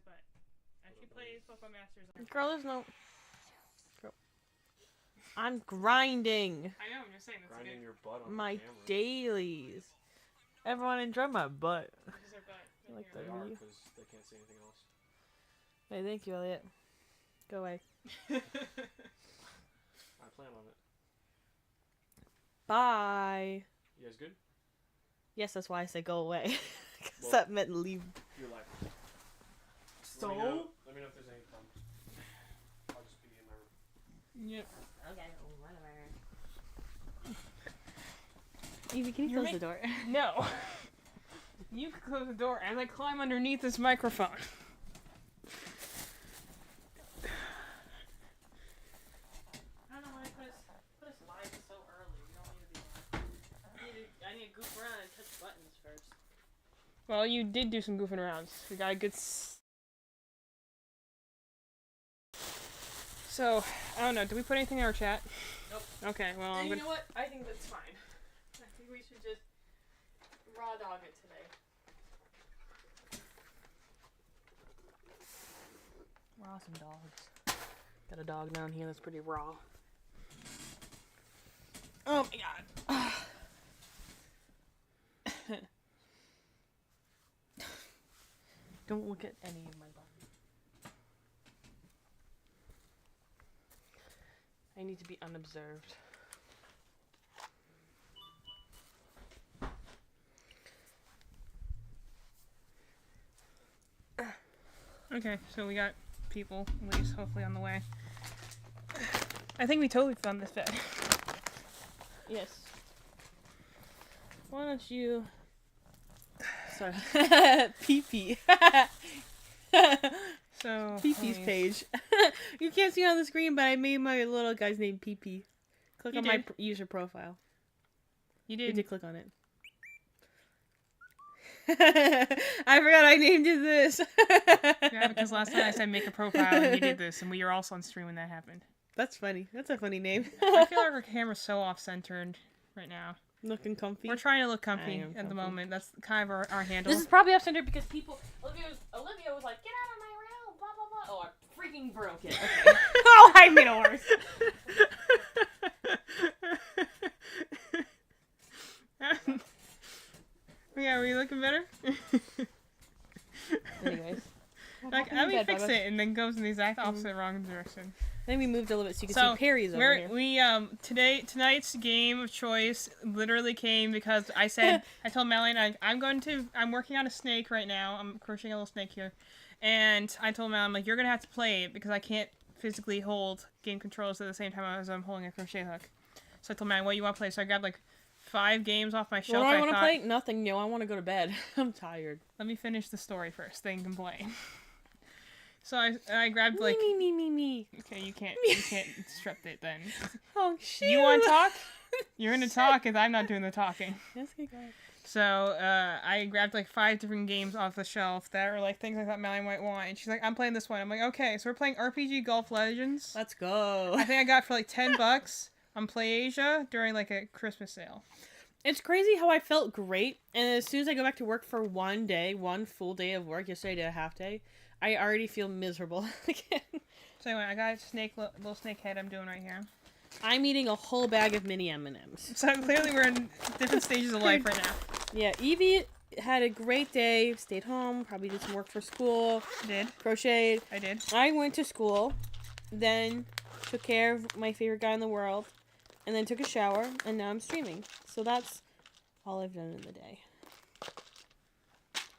but she plays Pokemon Masters. Girl, there's no... Girl. I'm grinding. I know, I'm just saying. That's Grinding good. your butt on My the camera. dailies. Everyone enjoy my butt. This is her butt. I like They that. are, because they can't see anything else. Hey, thank you, Elliot. Go away. I plan on it. Bye. You guys good? Yes, that's why I say go away. Because Well, that meant leave. You're live. So? Let me know if there's any problems. I'll just be in my room. Yep. Okay, whatever. Evie, can you close the door? No. You can close the door as I climb underneath this microphone. I don't know why I put us live so early. We don't need to be live. I need to goof around and touch buttons first. Well, you did do some goofing around. We got a good... So, I don't know. Did we put anything in our chat? Nope. Okay, well, I'm You gonna... know what? I think that's fine. I think we should just raw dog it today. We're awesome dogs. Got a dog down here that's pretty raw. Oh my god. Don't look at any of my body. I need to be unobserved. Okay, so we got people, at least hopefully on the way. I think we totally found this bed. Yes. Why don't you... Sorry. Pee-pee. So... Pee-pee's page. You can't see it on the screen, but I made my little guy's name Pee-pee. Click You on my did. user profile. You You did. did click on it. I forgot I named it this. Yeah, because last time I said make a profile and you did this, and we were also on stream when that happened. That's funny. That's a funny name. I feel like our camera's so off-centered right now. Looking comfy. We're trying to look I comfy am at the comfy. moment. That's kind of our handle. This is probably off-centered because people... Olivia was like, get out of my room, blah, blah, blah. Oh, I freaking broke it. Okay. Oh, I made it worse. Yeah, are you looking better? Anyways. Like, let me fix it, and then goes in the exact opposite wrong direction. Then we moved a little bit so you can So, see Perry's over here. Tonight's game of choice literally came because I said, I told Mallory, I'm working on a snake right now. I'm crocheting a little snake here. And I told Mallory, I'm like, you're going to have to play it because I can't physically hold game controls at the same time as I'm holding a crochet hook. So I told Mallory, what do you want to play? So I grabbed like 5 games off my What shelf. do I want to thought, play? Nothing new. I want to go to bed. I'm tired. let me finish the story first, then complain. So I grabbed like... Me. Okay, you can't disrupt it then. Oh, shit. You want to talk? You're gonna talk because I'm not doing the talking. Yes, okay, go ahead. So I grabbed like 5 different games off the shelf that were like things I thought Mallory might want, and she's like, "I'm playing this one." I'm like, "Okay." So we're playing RPG Golf Legends. Let's go. I think I got for like $10 on PlayAsia during like a Christmas sale. It's crazy how I felt great, and as soon as I go back to work for one full day of work, yesterday I did a half day, I already feel miserable again. So anyway, I got a little snake head I'm doing right here. I'm eating a whole bag of mini M&Ms. So clearly we're in different stages of life right now. Yeah, Evie had a great day, stayed home, probably did some work for school, crocheted. I did. I went to school, then took care of my favorite guy in the world, and then took a shower, and now I'm streaming. So that's all I've done in the day.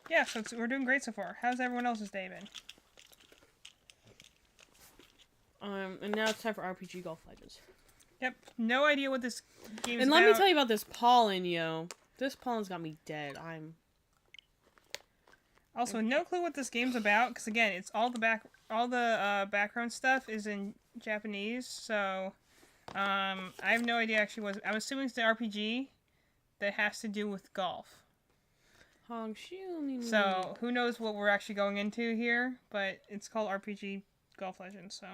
Yeah, so we're doing great so far. How's everyone else's day been? And now it's time for RPG Golf Legends. Yep. No idea what this game is And about. let me tell you about this pollen, yo. This pollen's got me dead. Also, no clue what this game's about, because again, it's all the background stuff is in Japanese, so I have no idea actually what I'm assuming it's the RPG that has to do with golf. So who knows what we're actually going into here, but it's called RPG Golf Legends, so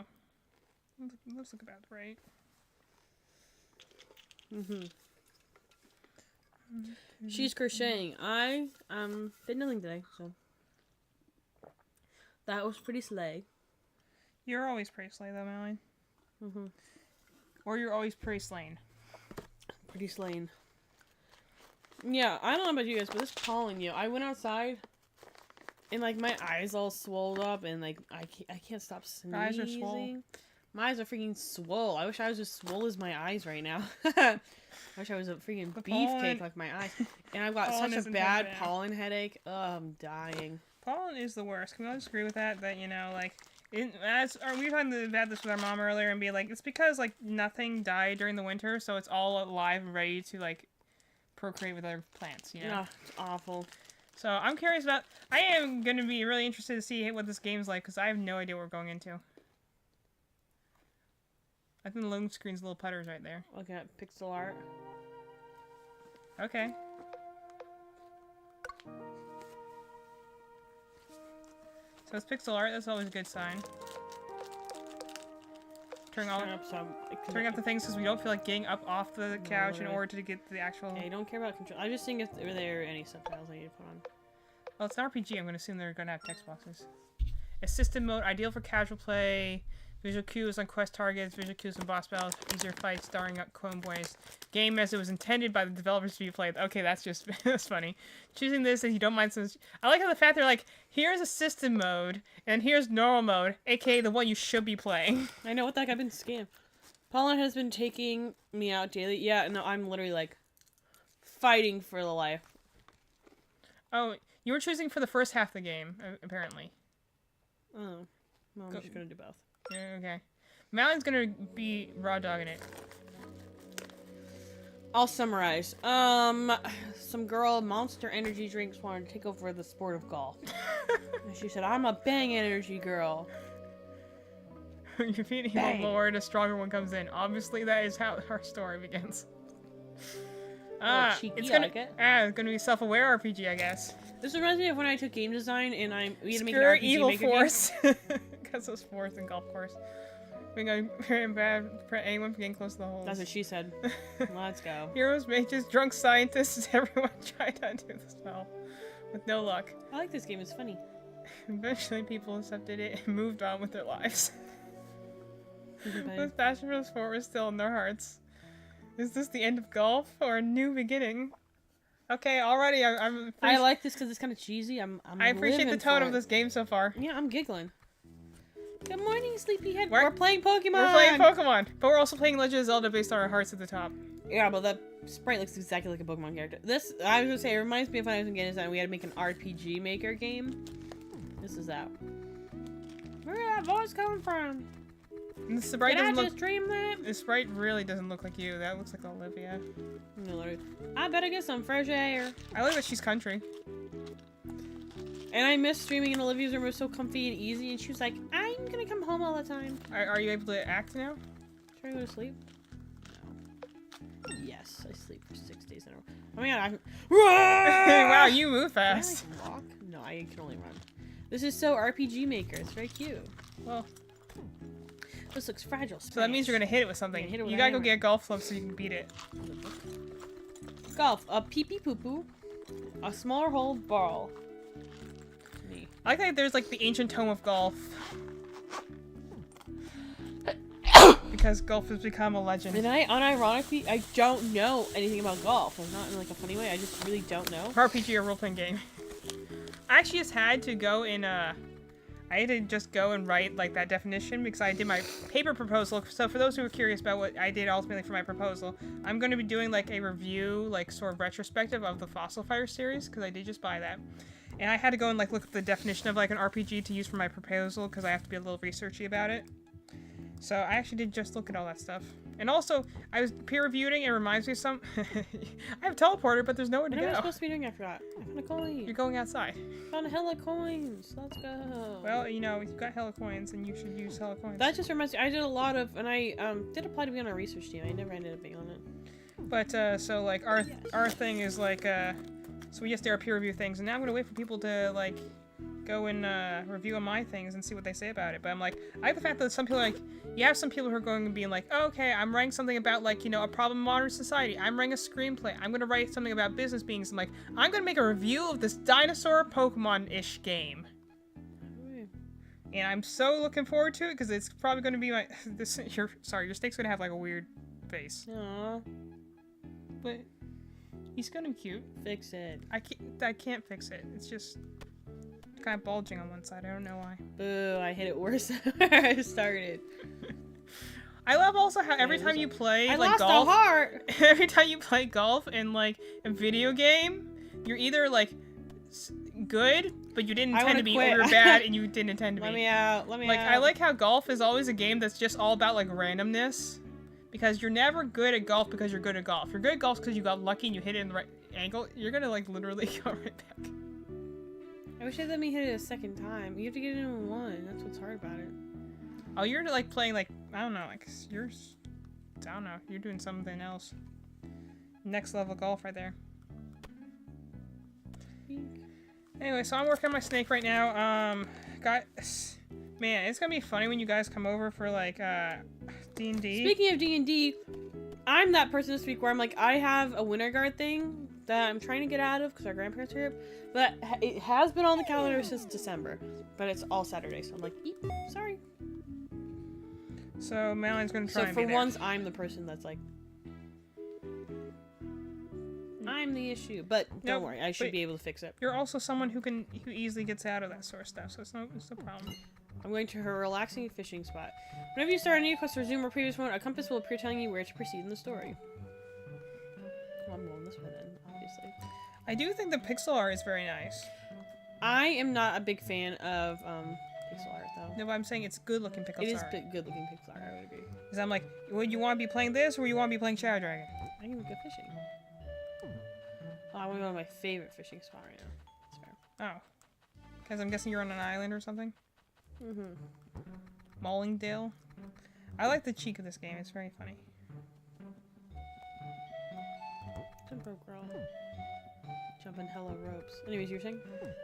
let's look about it, right? She's crocheting. I did nothing today, so That was pretty slay. You're always pretty slay though, Mallory. Mm-hmm. Or you're always pretty slain. Pretty slain. Yeah, I don't know about you guys, but this pollen, I went outside, and like my eyes all swelled up, and like I can't stop sneezing. Your eyes are swole. My eyes are freaking swole. I wish I was as swole as my eyes right now. I wish I was a freaking The beefcake pollen- like my eyes. And I've got pollen such a isn't bad that bad. pollen headache. Oh, I'm dying. Pollen is the worst. Can we all just agree with that? That, you know, like, we've had this with our mom earlier and be like, it's because, like, nothing died during the winter, so it's all alive and ready to, like, procreate with other plants, you know? Oh, it's awful. So I'm curious about, I am going to be really interested to see what this game's like, because I have no idea what we're going into. I think the loading screen's little putters right there. Look at pixel art. Okay. So it's pixel art, that's always a good sign. Turning up the things because we don't feel like getting up off the couch in order to get to the actual... Yeah, you don't care about control. I'm just seeing if there are any subtitles I need to put on. Well, it's an RPG. I'm going to assume they're going to have text boxes. Assistant mode, ideal for casual play. Visual cues on quest targets. Visual cues on boss battles. Easier fights, starring up clone boys. Game as it was intended by the developers to be played. Okay, that's just that's funny. Choosing this if you don't mind some... I like how the fact they're like, here's assistant mode, and here's normal mode, aka the one you should be playing. I know, what the heck, I've been scammed. Paulin has been taking me out daily. Yeah, no, I'm literally, like, fighting for the life. Oh, you were choosing for the first half of the game, apparently. Oh. Well, I'm just gonna do both. Yeah, okay. Malon's gonna be raw dogging it. I'll summarize. Some girl, Monster Energy drinks, wanted to take over the sport of golf. And she said, I'm a Bang Energy girl. You defeat evil Bang. lord, a stronger one comes in. Obviously, that is how our story begins. cheeky, It's I gonna like it. it's gonna be a self-aware RPG, I guess. This reminds me of when I took game design and we had to make an Screw RPG evil maker force, because of sports and golf course. We're going very bad for anyone from getting close to the holes. That's what she said. Let's go. Heroes, mages, drunk scientists, everyone tried to do the spell, with no luck. I like this game. It's funny. Eventually, people accepted it and moved on with their lives. Bye. With passion for the sport was still in their hearts. Is this the end of golf or a new beginning? Okay, already I like this because it's kind of cheesy. I appreciate the living tone for of it. this game so far. Yeah, I'm giggling. Good morning, sleepyhead. We're- We're playing Pokemon. We're playing Pokemon, but we're also playing Legend of Zelda based on our hearts at the top. Yeah, but that sprite looks exactly like a Pokemon character. This, I was gonna say, it reminds me of when I was in game design. We had to make an RPG maker game. This is that. Where did that voice coming from? And the sprite Did I doesn't just dream that? look. The sprite really doesn't look like you. That looks like Olivia. No, literally. I better get some fresh air. I like that she's country. And I miss streaming in Olivia's room. It was so comfy and easy. And she was like, I'm gonna come home all the time. Are you able to act now? Should I go to sleep? No. Yes, I sleep for 6 days in a row. Oh my god, Wow, you move Can I, fast. like, walk? No, I can only run. This is so RPG Maker. It's very cute. Well, This looks fragile. so that means you're gonna hit it with something. Yeah, hit it with You a gotta go hammer. get a golf club so you can beat it. Golf. A pee-pee poo-poo. A smaller hole ball. Me. I like that there's like the ancient tome of golf. Because golf has become a legend. And I, unironically, I don't know anything about golf. Like, not in like a funny way. I just really don't know. RPG or role-playing game. I actually just had to go in I had to just go and write like that definition because I did my paper proposal. So for those who are curious about what I did ultimately for my proposal, I'm going to be doing like a review, like sort of retrospective of the Fossil Fire series because I did just buy that. And I had to go and like look at the definition of like an RPG to use for my proposal because I have to be a little researchy about it. So I actually did just look at all that stuff. And also, I was peer reviewing. It reminds me of some... I have a teleporter, but there's nowhere to What am I go. supposed to be doing after that? I found a coin. You're going outside. Found a hella coins. Let's go. Well, you know, you've got hella coins, and you should use hella coins. That just reminds me. I did a lot of, and I did apply to be on a research team. I never ended up being on it. But, so, like, our thing is, like, so we just do our peer review things, and now I'm gonna wait for people to, like, go and, review on my things and see what they say about it. But I'm like, I like the fact that some people, like, you have some people who are going to be like, oh, okay, I'm writing something about, like, you know, a problem in modern society. I'm writing a screenplay. I'm gonna write something about business beings. I'm like, I'm gonna make a review of this dinosaur Pokemon-ish game. And I'm so looking forward to it because it's probably going to be my your snake's going to have like a weird face. Aww. But he's going to be cute. Fix it. I can't fix it. It's just kind of bulging on one side. I don't know why. Boo, I hit it worse than where I started. I love also how every time you play I like lost golf, a heart. every time you play golf in like a video game, you're either like good, but you didn't I intend wanna to be, quit. or you're bad and you didn't intend to Let be. me out. Let me Like, out. I like how golf is always a game that's just all about, like, randomness. Because you're never good at golf because you're good at golf. You're good at golf because you got lucky and you hit it in the right angle. You're gonna, like, literally go right back. I wish they'd let me hit it a second time. You have to get it in one. That's what's hard about it. Oh, you're, like, playing, like, I don't know, like, I don't know. You're doing something else. Next level golf right there. Anyway, so I'm working on my snake right now. Man, it's gonna be funny when you guys come over for, like, D&D. Speaking of D&D, I'm that person this week where I'm like, I have a winter guard thing that I'm trying to get out of because our grandparents are here, but it has been on the calendar since December, but it's all Saturday, so I'm like, eep, sorry. So Madeline's gonna try So and for be there. once, I'm the person that's like, I'm the issue, but don't No, worry, I should but- be able to fix it. You're also someone who easily gets out of that sort of stuff, so it's no problem. I'm going to her relaxing fishing spot. Whenever you start a new quest, resume or previous one, a compass will appear telling you where to proceed in the story. Well, I'm going this way then, obviously. I do think the pixel art is very nice. I am not a big fan of pixel art, though. No, but I'm saying it's good looking pixel It is art. good looking pixel art, I would agree. Because I'm like, would you want to be playing this or you want to be playing Shadow Dragon? I can go fishing. Oh, I want to go to my favorite fishing spot right now. That's fair. Oh. Because I'm guessing you're on an island or something? Mm-hmm. Mollingdale? I like the cheek of this game, it's very funny. Jump rope, girl. Jumping hella ropes. Anyways, you were saying?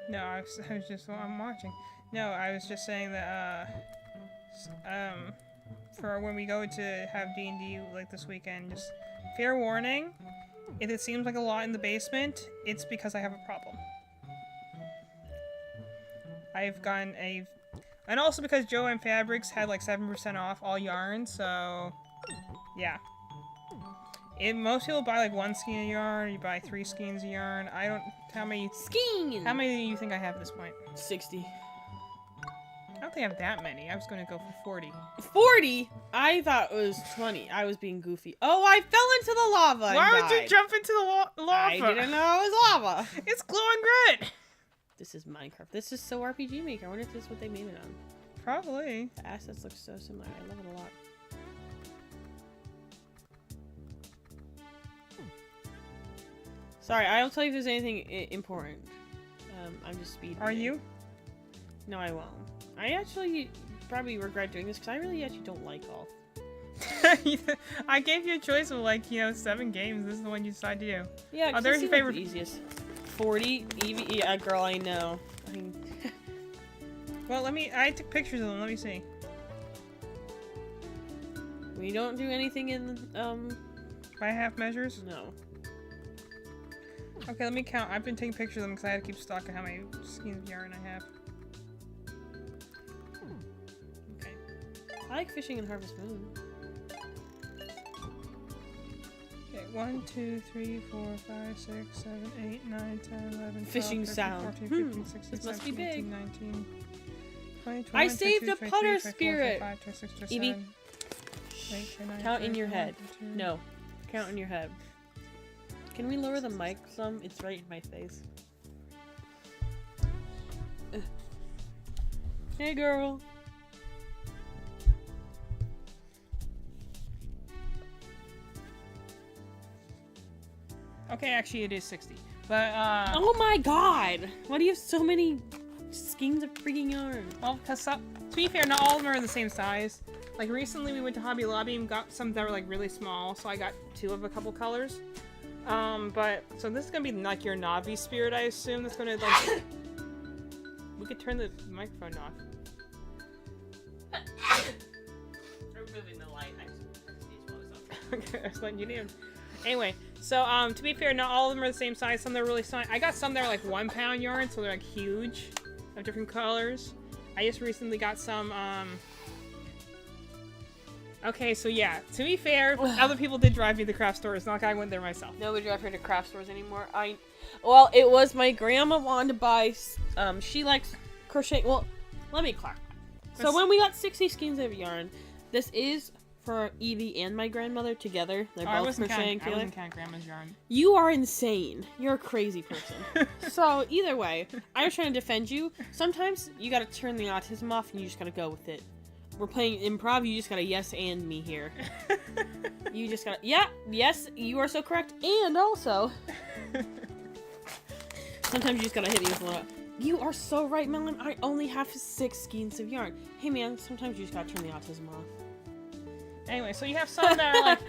No, I was just, I'm watching. No, I was just saying that, for when we go to have D&D, like, this weekend, just fair warning, if it seems like a lot in the basement, it's because I have a problem. I've gotten and also because Joann Fabrics had like 7% off all yarn, so yeah. Most people buy like 1 skein of yarn, you buy 3 skeins of yarn. I don't, how many do you think I have at this point? 60. I don't think I have that many. I was going to go for 40. 40? I thought it was 20. I was being goofy. Oh, I fell into the lava and Why would you died. jump into the lava? I didn't know it was lava. It's glowing red! This is Minecraft. This is so RPG Maker. I wonder if this is what they made it on. Probably. The assets look so similar. I love it a lot. Sorry, I'll tell you if there's anything important. I'm just speeding. Are it. you? No, I won't. I actually probably regret doing this because I really actually don't like golf. I gave you a choice of like, 7 games. This is the one you decide to do. Yeah, Oh, there's your favorite. The easiest. 40? Yeah, girl, I know. I mean, Well, I took pictures of them. Let me see. we don't do anything in, By half measures? no. Okay, let me count. I've been taking pictures of them because I had to keep stock of how many skeins of yarn I have. Okay. I like fishing in Harvest Moon. Okay, 1, 2, 3, 4, 5, 6, 7, 8, 9, 10, 11, 12, Fishing 13, sound. 14, 15, 16, This must be 17, 18, big. 19, 20, 21, I saved 22, a 23, putter 24, spirit. 25, 26, Evie. 27, 28, 29, Count in 30, your 31, head. 32. No. Count in your head. Can we lower the mic some? It's right in my face. Ugh. Hey, girl. Okay, actually it is 60. But, Oh my god! Why do you have so many skeins of freaking yarn? well, because to be fair, not all of them are the same size. Like, recently we went to Hobby Lobby and got some that were, like, really small, so I got 2 of a couple colors. So this is gonna be, like, your Navi spirit, I assume. That's gonna, like... We could turn the microphone off. Removing the light. Okay, I was letting you know. Anyway, so, to be fair, not all of them are the same size. Some that are really small. I got some that are, like, 1 pound yarn, so they're, like, huge, of different colors. I just recently got some, Okay, so yeah, to be fair, other people did drive me to the craft store. It's not like I went there myself. Nobody drives her to craft stores anymore. Well, it was my grandma wanted to buy, she likes crochet. Well, let me clarify. So when we got 60 skeins of yarn, this is for Evie and my grandmother together. They're both crocheting I together. wasn't counting grandma's yarn. You are insane. You're a crazy person. So either way, I was trying to defend you. Sometimes you gotta turn the autism off and you just gotta go with it. We're playing improv, you just gotta yes and me here. You just gotta, yeah, yes, you are so correct. And also, sometimes you just gotta hit me with one. You are so right, Melon. I only have 6 skeins of yarn. Hey man, sometimes you just gotta turn the autism off. Anyway, so you have some that are like,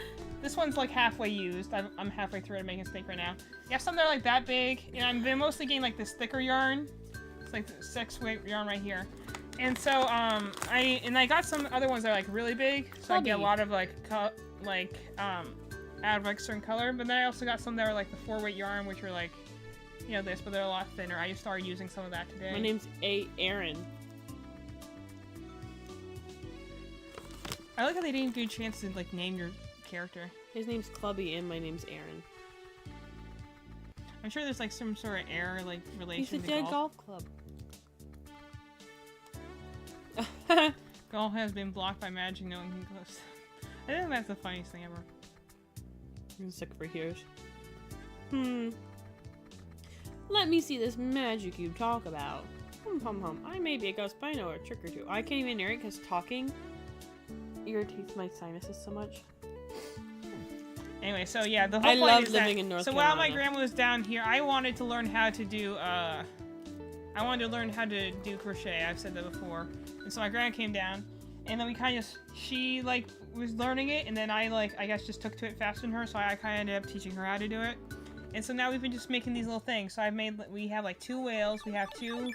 this one's like halfway used. I'm halfway through it making a snake right now. You have some that are like that big, and I'm mostly getting like this thicker yarn. It's like 6-weight yarn right here. And so, I got some other ones that are like really big, so I get a lot of out of like certain color. But then I also got some that are like the 4-weight yarn, which are like, you know, this, but they're a lot thinner. I just started using some of that today. My name's Aaron. I like how they didn't give you a chance to like name your character. His name's Clubby and my name's Aaron. I'm sure there's like some sort of air like relation. He's a to dead golf club. Golf has been blocked by magic. No one can close. I think that's the funniest thing ever. I'm sick for years. Let me see this magic you talk about. I may be a ghost, but I know a trick or two. I can't even hear it because talking irritates my sinuses so much. Anyway, so yeah, the whole I point love is living that, in North so Carolina. while my grandma was down here, I wanted to learn how to do crochet. I've said that before. And so my grandma came down, and then we kind of she like was learning it, and then I guess just took to it faster than her, so I kind of ended up teaching her how to do it. And so now we've been just making these little things. So we have like 2 whales, we have 2.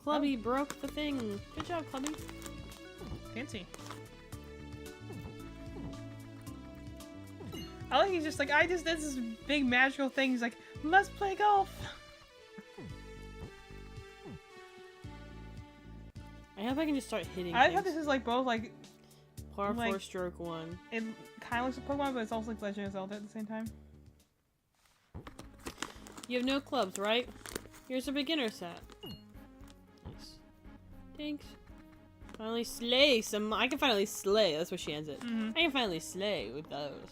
Clubby broke the thing. Good job, Clubby. Fancy. I like he's just like, I just did this big magical thing. He's like, must play golf. I hope I can just start hitting I things. thought this is like both like, Par like- 4-stroke 1. it kind of looks like Pokemon, but it's also like Legend of Zelda at the same time. You have no clubs, right? Here's a beginner set. Nice. Thanks. Finally slay some. I can finally slay. That's what she ends it. Mm-hmm. I can finally slay with those.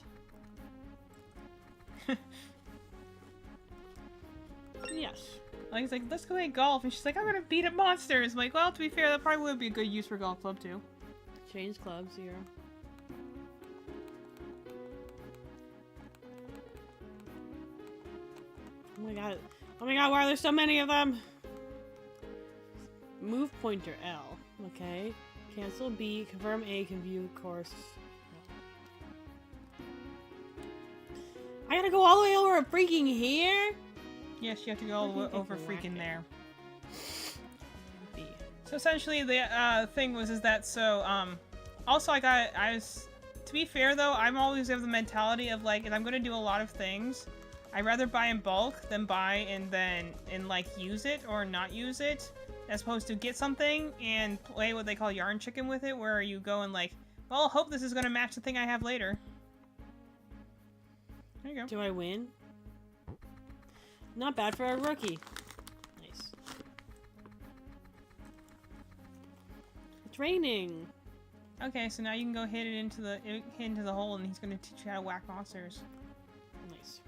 Yes. Like he's like, let's go play golf, and she's like, I'm gonna beat up monsters. I'm like, well, to be fair, that probably would be a good use for golf club too. Change club 0. Oh my god. Oh my god, why are there so many of them? Move pointer L. Okay. Cancel B. Confirm A. Can view course. I gotta go all the way over freaking here? Yes, you have to go all the way Freaking over whack freaking it. there. B. So essentially, the thing is that also to be fair though, I'm always of the mentality of like, if I'm gonna do a lot of things, I'd rather buy in bulk than buy and like use it or not use it, as opposed to get something and play what they call yarn chicken with it, where you go and like, well, hope this is gonna match the thing I have later. There you go. Do I win? Not bad for a rookie. Nice. It's raining. Okay, so now you can go hit into the hole, and he's gonna teach you how to whack monsters. Nice.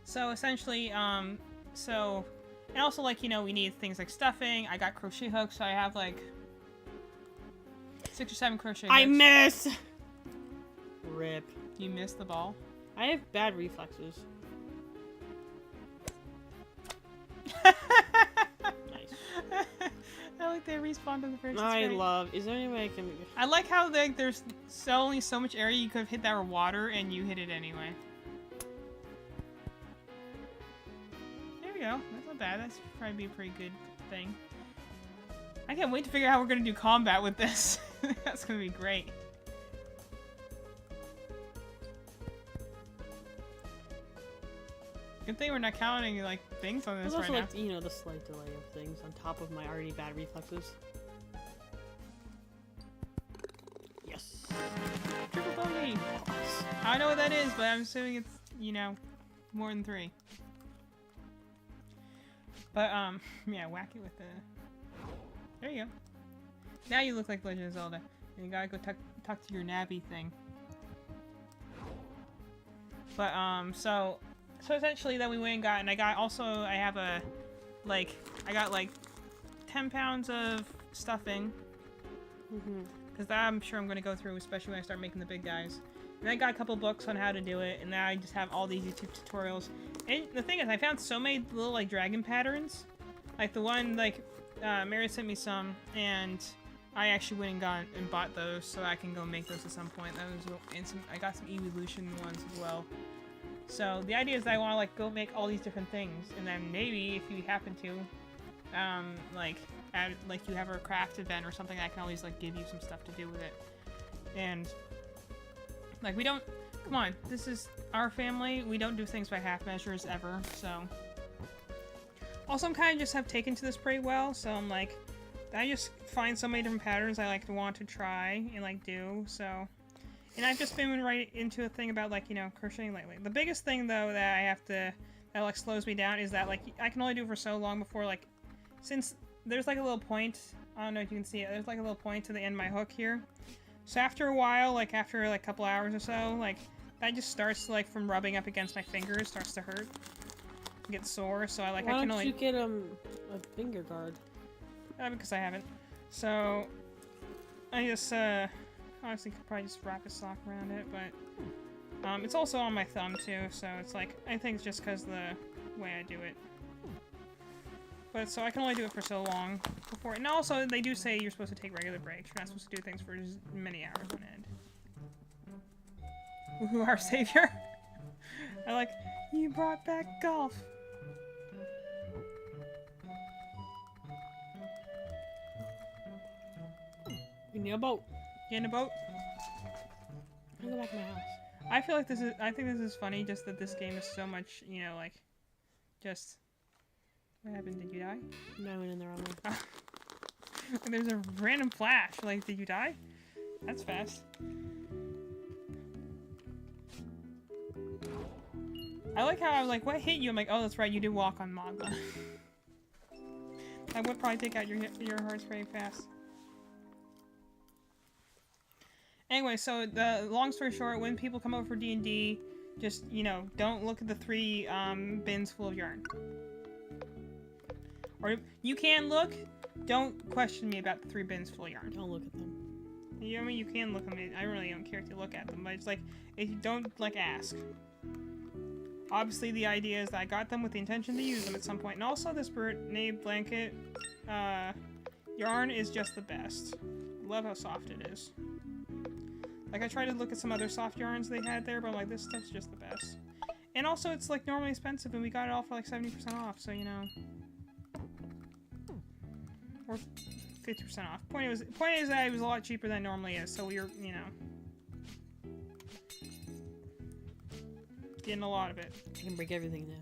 So essentially, and also like, you know, we need things like stuffing. I got crochet hooks, so I have like 6 or 7 crochet hooks. I miss! Rip. You missed the ball. I have bad reflexes. Nice. I like they respawned in the first. Is there any way I can... I like how there's only so much area you could have hit that with water, and you hit it anyway. There we go. That's not bad. That's probably be a pretty good thing. I can't wait to figure out how we're gonna do combat with this. That's gonna be great. Good thing we're not counting like things on this There's right also now. like, you know, the slight delay of things on top of my already bad reflexes. Yes. Triple bogey. I know what that is, but I'm assuming it's, you know, more than 3. But, yeah, whack it with the... There you go. Now you look like Legend of Zelda. And you gotta go talk to your Navi thing. But, so essentially that we went and got, and I have a, like, I got, like, 10 pounds of stuffing. Because that I'm sure I'm gonna go through, especially when I start making the big guys. And I got a couple books on how to do it, and now I just have all these YouTube tutorials. And the thing is, I found so many little, like, dragon patterns. Like, the one, like, Mary sent me some, and I actually went and bought those, so I can go make those at some point. And I got some evolution ones as well. So, the idea is that I want to, like, go make all these different things, and then maybe, if you happen to, like, add, like, you have a craft event or something, I can always, like, give you some stuff to do with it. And... like, we don't... Come on, this is our family. We don't do things by half measures ever, so... Also, I'm kind of just have taken to this pretty well, so I'm like... I just find so many different patterns I, like, want to try and, like, do, so... And I've just been right into a thing about, like, you know, crocheting lately. The biggest thing, though, that I have to... that, like, slows me down is that, like, I can only do it for so long before, like... Since there's, like, a little point... I don't know if you can see it. There's, like, a little point to the end of my hook here. So after a while, like after like a couple hours or so, like that just starts like from rubbing up against my fingers, starts to hurt, get sore. So I like Why I can don't only you get a finger guard? because I haven't. So I just honestly could probably just wrap a sock around it, but it's also on my thumb too. So it's like I think it's just because the way I do it. But so I can only do it for so long before. And also, they do say you're supposed to take regular breaks. You're not supposed to do things for many hours on end. Ooh, our savior. I like, you brought back golf. You need a boat. Get in a boat. I can go back to my house. I feel like I think this is funny, just that this game is so much, you know, like, just... What happened? Did you die? No, I went in there on me. There's a random flash. Like, did you die? That's fast. I like how I was like, what hit you? I'm like, oh, that's right, you did walk on Magma. That would probably take out your hearts very fast. Anyway, so the long story short, when people come over for D&D, just, you know, don't look at the 3 bins full of yarn. Or you can look, don't question me about the 3 bins full of yarn. Don't look at them. I mean, you can look at them. I really don't care if you look at them, but it's like, if you don't, like, ask. Obviously, the idea is that I got them with the intention to use them at some point. And also, this Bernay blanket yarn is just the best. Love how soft it is. Like, I tried to look at some other soft yarns they had there, but I'm like, this stuff's just the best. And also, it's, like, normally expensive, and we got it all for, like, 70% off, so, you know. Or 50% off. Point is that it was a lot cheaper than it normally is, so we were, you know, getting a lot of it. I can break everything now.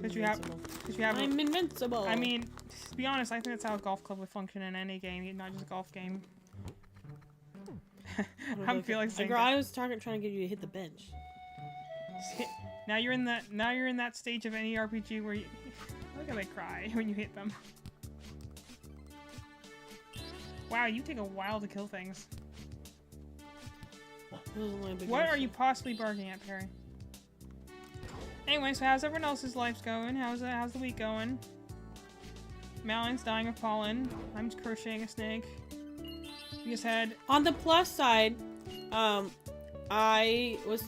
Because you have, I'm invincible. I mean, to be honest, I think that's how a golf club would function in any game, not just a golf game. I feel like saying girl, that. I was trying to get you to hit the bench. Now you're in that stage of any RPG where you look how they cry when you hit them. Wow, you take a while to kill things. What are you possibly barking at, Perry? Anyway, so how's everyone else's life going? How's the week going? Malon's dying of pollen. I'm just crocheting a snake. We just had... On the plus side, I was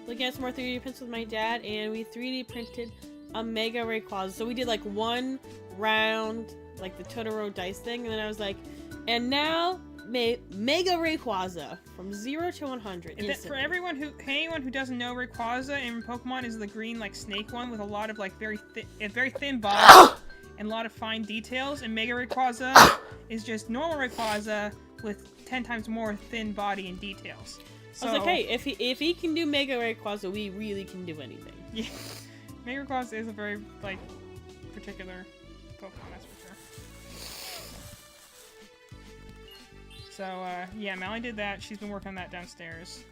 looking at some more 3D prints with my dad, and we 3D printed a Mega Rayquaza. So we did like one round, like the Totoro dice thing, and then I was like, and now Mega Rayquaza from 0 to 100. For anyone who doesn't know, Rayquaza in Pokemon is the green like snake one with a lot of like very thin body and a lot of fine details, and Mega Rayquaza is just normal Rayquaza with 10 times more thin body and details. So, I was like, hey, if he can do Mega Rayquaza, we really can do anything. Yeah. Makerclaws is a very, like, particular Pokemon, that's for sure. So, yeah, Mally did that. She's been working on that downstairs.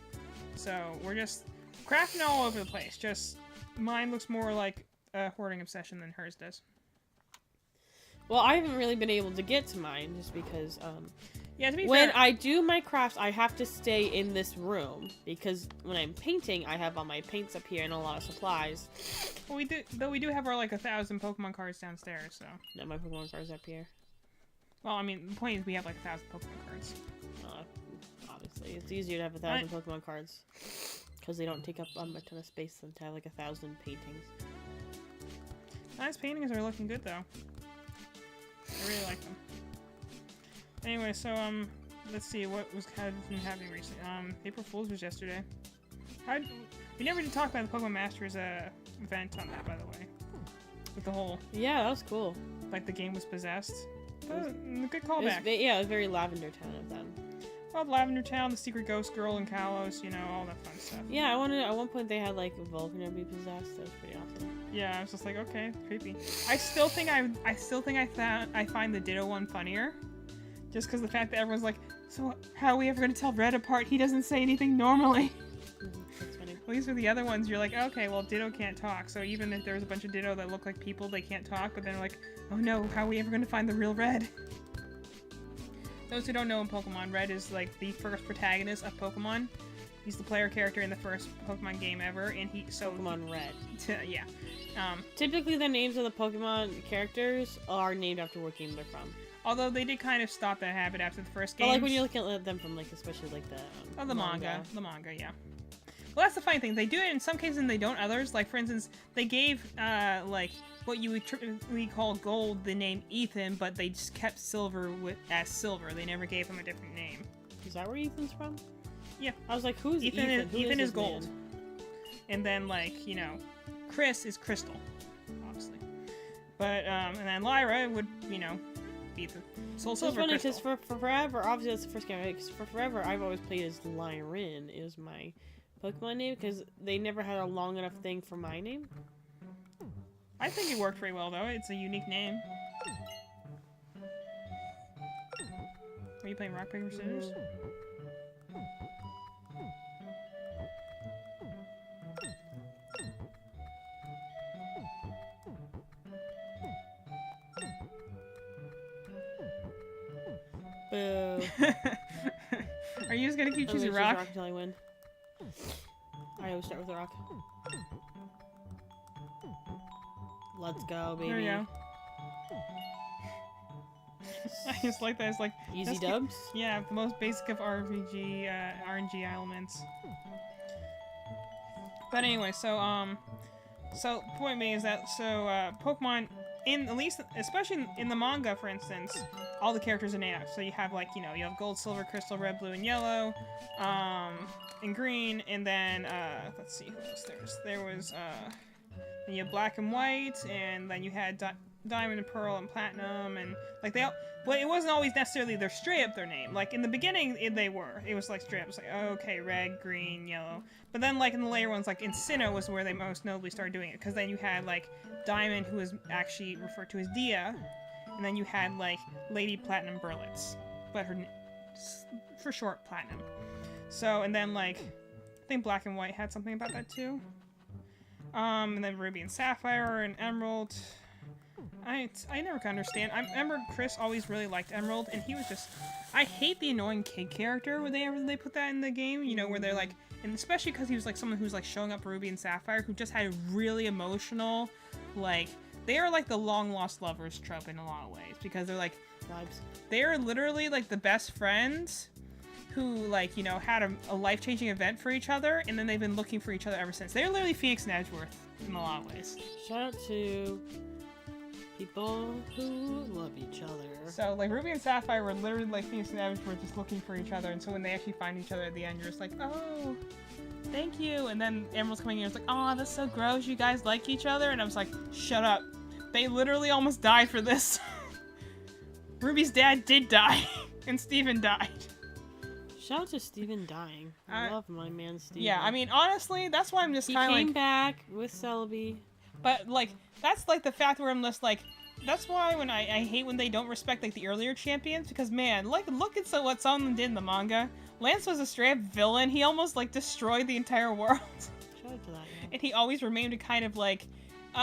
So, we're just crafting all over the place. Just, mine looks more like a hoarding obsession than hers does. Well, I haven't really been able to get to mine just because, Yeah, to be when fair, I do my crafts, I have to stay in this room because when I'm painting, I have all my paints up here and a lot of supplies. well, we do have our, like, 1,000 Pokemon cards downstairs, so. No, my Pokemon cards up here. Well, I mean, the point is we have, like, 1,000 Pokemon cards. Obviously, it's easier to have 1,000 Pokemon cards because they don't take up a ton of space than to have like 1,000 paintings. Nice paintings are looking good, though. I really like them. Anyway, so, let's see, what was kind of been happening recently. April Fool's was yesterday. We never did talk about the Pokemon Masters, event on that, by the way. With the whole, Yeah, that was cool. like, the game was possessed. Good It was, callback. yeah, it was very Lavender Town of them. Well, Lavender Town, the Secret Ghost Girl in Kalos, you know, all that fun stuff. Yeah, I wanted. At one point, they had like Volcano be possessed. That was pretty awesome. Yeah, I was just like, okay, creepy. I still think I find the Ditto one funnier. Just because the fact that everyone's like, so how are we ever going to tell Red apart? He doesn't say anything normally. That's funny. At least with the other ones, you're like, okay, well, Ditto can't talk. So even if there's a bunch of Ditto that look like people, they can't talk. But then like, oh no, how are we ever going to find the real Red? Those who don't know in Pokemon, Red is like the first protagonist of Pokemon. He's the player character in the first Pokemon game ever, and Pokemon Red. Yeah. Typically, the names of the Pokemon characters are named after what game they're from. Although they did kind of stop that habit after the first game. But like when you're looking at them from like, especially like the the manga, yeah. Well, that's the funny thing. They do it in some cases and they don't others. Like, for instance, they gave, like, what you would typically call Gold the name Ethan, but they just kept Silver as Silver. They never gave him a different name. Is that where Ethan's from? Yeah. I was like, who's Ethan? Ethan is this Gold. man? And then, like, you know, Chris is Crystal, obviously. But, and then Lyra would, you know, be the Soul Silver funny Crystal. because for forever, obviously that's the first game, because for forever I've always played as Lyrin is my Pokemon name because they never had a long enough thing for my name. I think it worked pretty well, though. It's a unique name. Are you playing Rock, Paper, Scissors? Boo. Are you just gonna keep I'm choosing gonna choose Rock? until I win. I always start with a rock. Let's go, baby. There you go. I just like that. It's like Easy that's dubs. yeah, the most basic of RPG RNG elements. But anyway, so the point being is that Pokemon in at least especially in the manga, for instance, all the characters are named. So you have like, you know, you have Gold, Silver, Crystal, Red, Blue, and Yellow, and Green, and then let's see who else there was then you have Black and White, and then you had Diamond and Pearl and Platinum, and like they all. Well, it wasn't always necessarily their straight up their name. Like in the beginning, they were. It was like straight up. It was like, oh, okay, red, green, yellow. But then, like in the later ones, like in Sinnoh was where they most notably started doing it, because then you had like Diamond, who was actually referred to as Dia, and then you had like Lady Platinum Burlitz, but her for short Platinum. So and then like I think Black and White had something about that too. And then Ruby and Sapphire and Emerald. I never could understand. I remember Chris always really liked Emerald, and he was just. I hate the annoying kid character when they put that in the game. You know, where they're like, and especially because he was like someone who's like showing up Ruby and Sapphire, who just had a really emotional, like they are like the long lost lovers trope in a lot of ways because they're like Vibes. they are literally like the best friends who like, you know, had a life-changing event for each other, and then they've been looking for each other ever since. They're literally Phoenix and Edgeworth in a lot of ways. Shout out to people who love each other. So like Ruby and Sapphire were literally like Phoenix and Edgeworth just looking for each other, and so when they actually find each other at the end, you're just like, oh, thank you. And then Emerald's coming in, it's like, oh, that's so gross. You guys like each other, and I was like, shut up. They literally almost died for this. Ruby's dad did die, and Steven died. Shout out to Steven dying. I love my man Steven. Yeah, I mean, honestly, that's why I'm just he kind of came like... back with Celebi, But like that's like the fact where I'm just like. That's why when I hate when they don't respect like the earlier champions because man, like look at what some of them did in the manga. Lance was a straight up villain. He almost like destroyed the entire world. Shout out to that, yeah. And he always remained a kind of like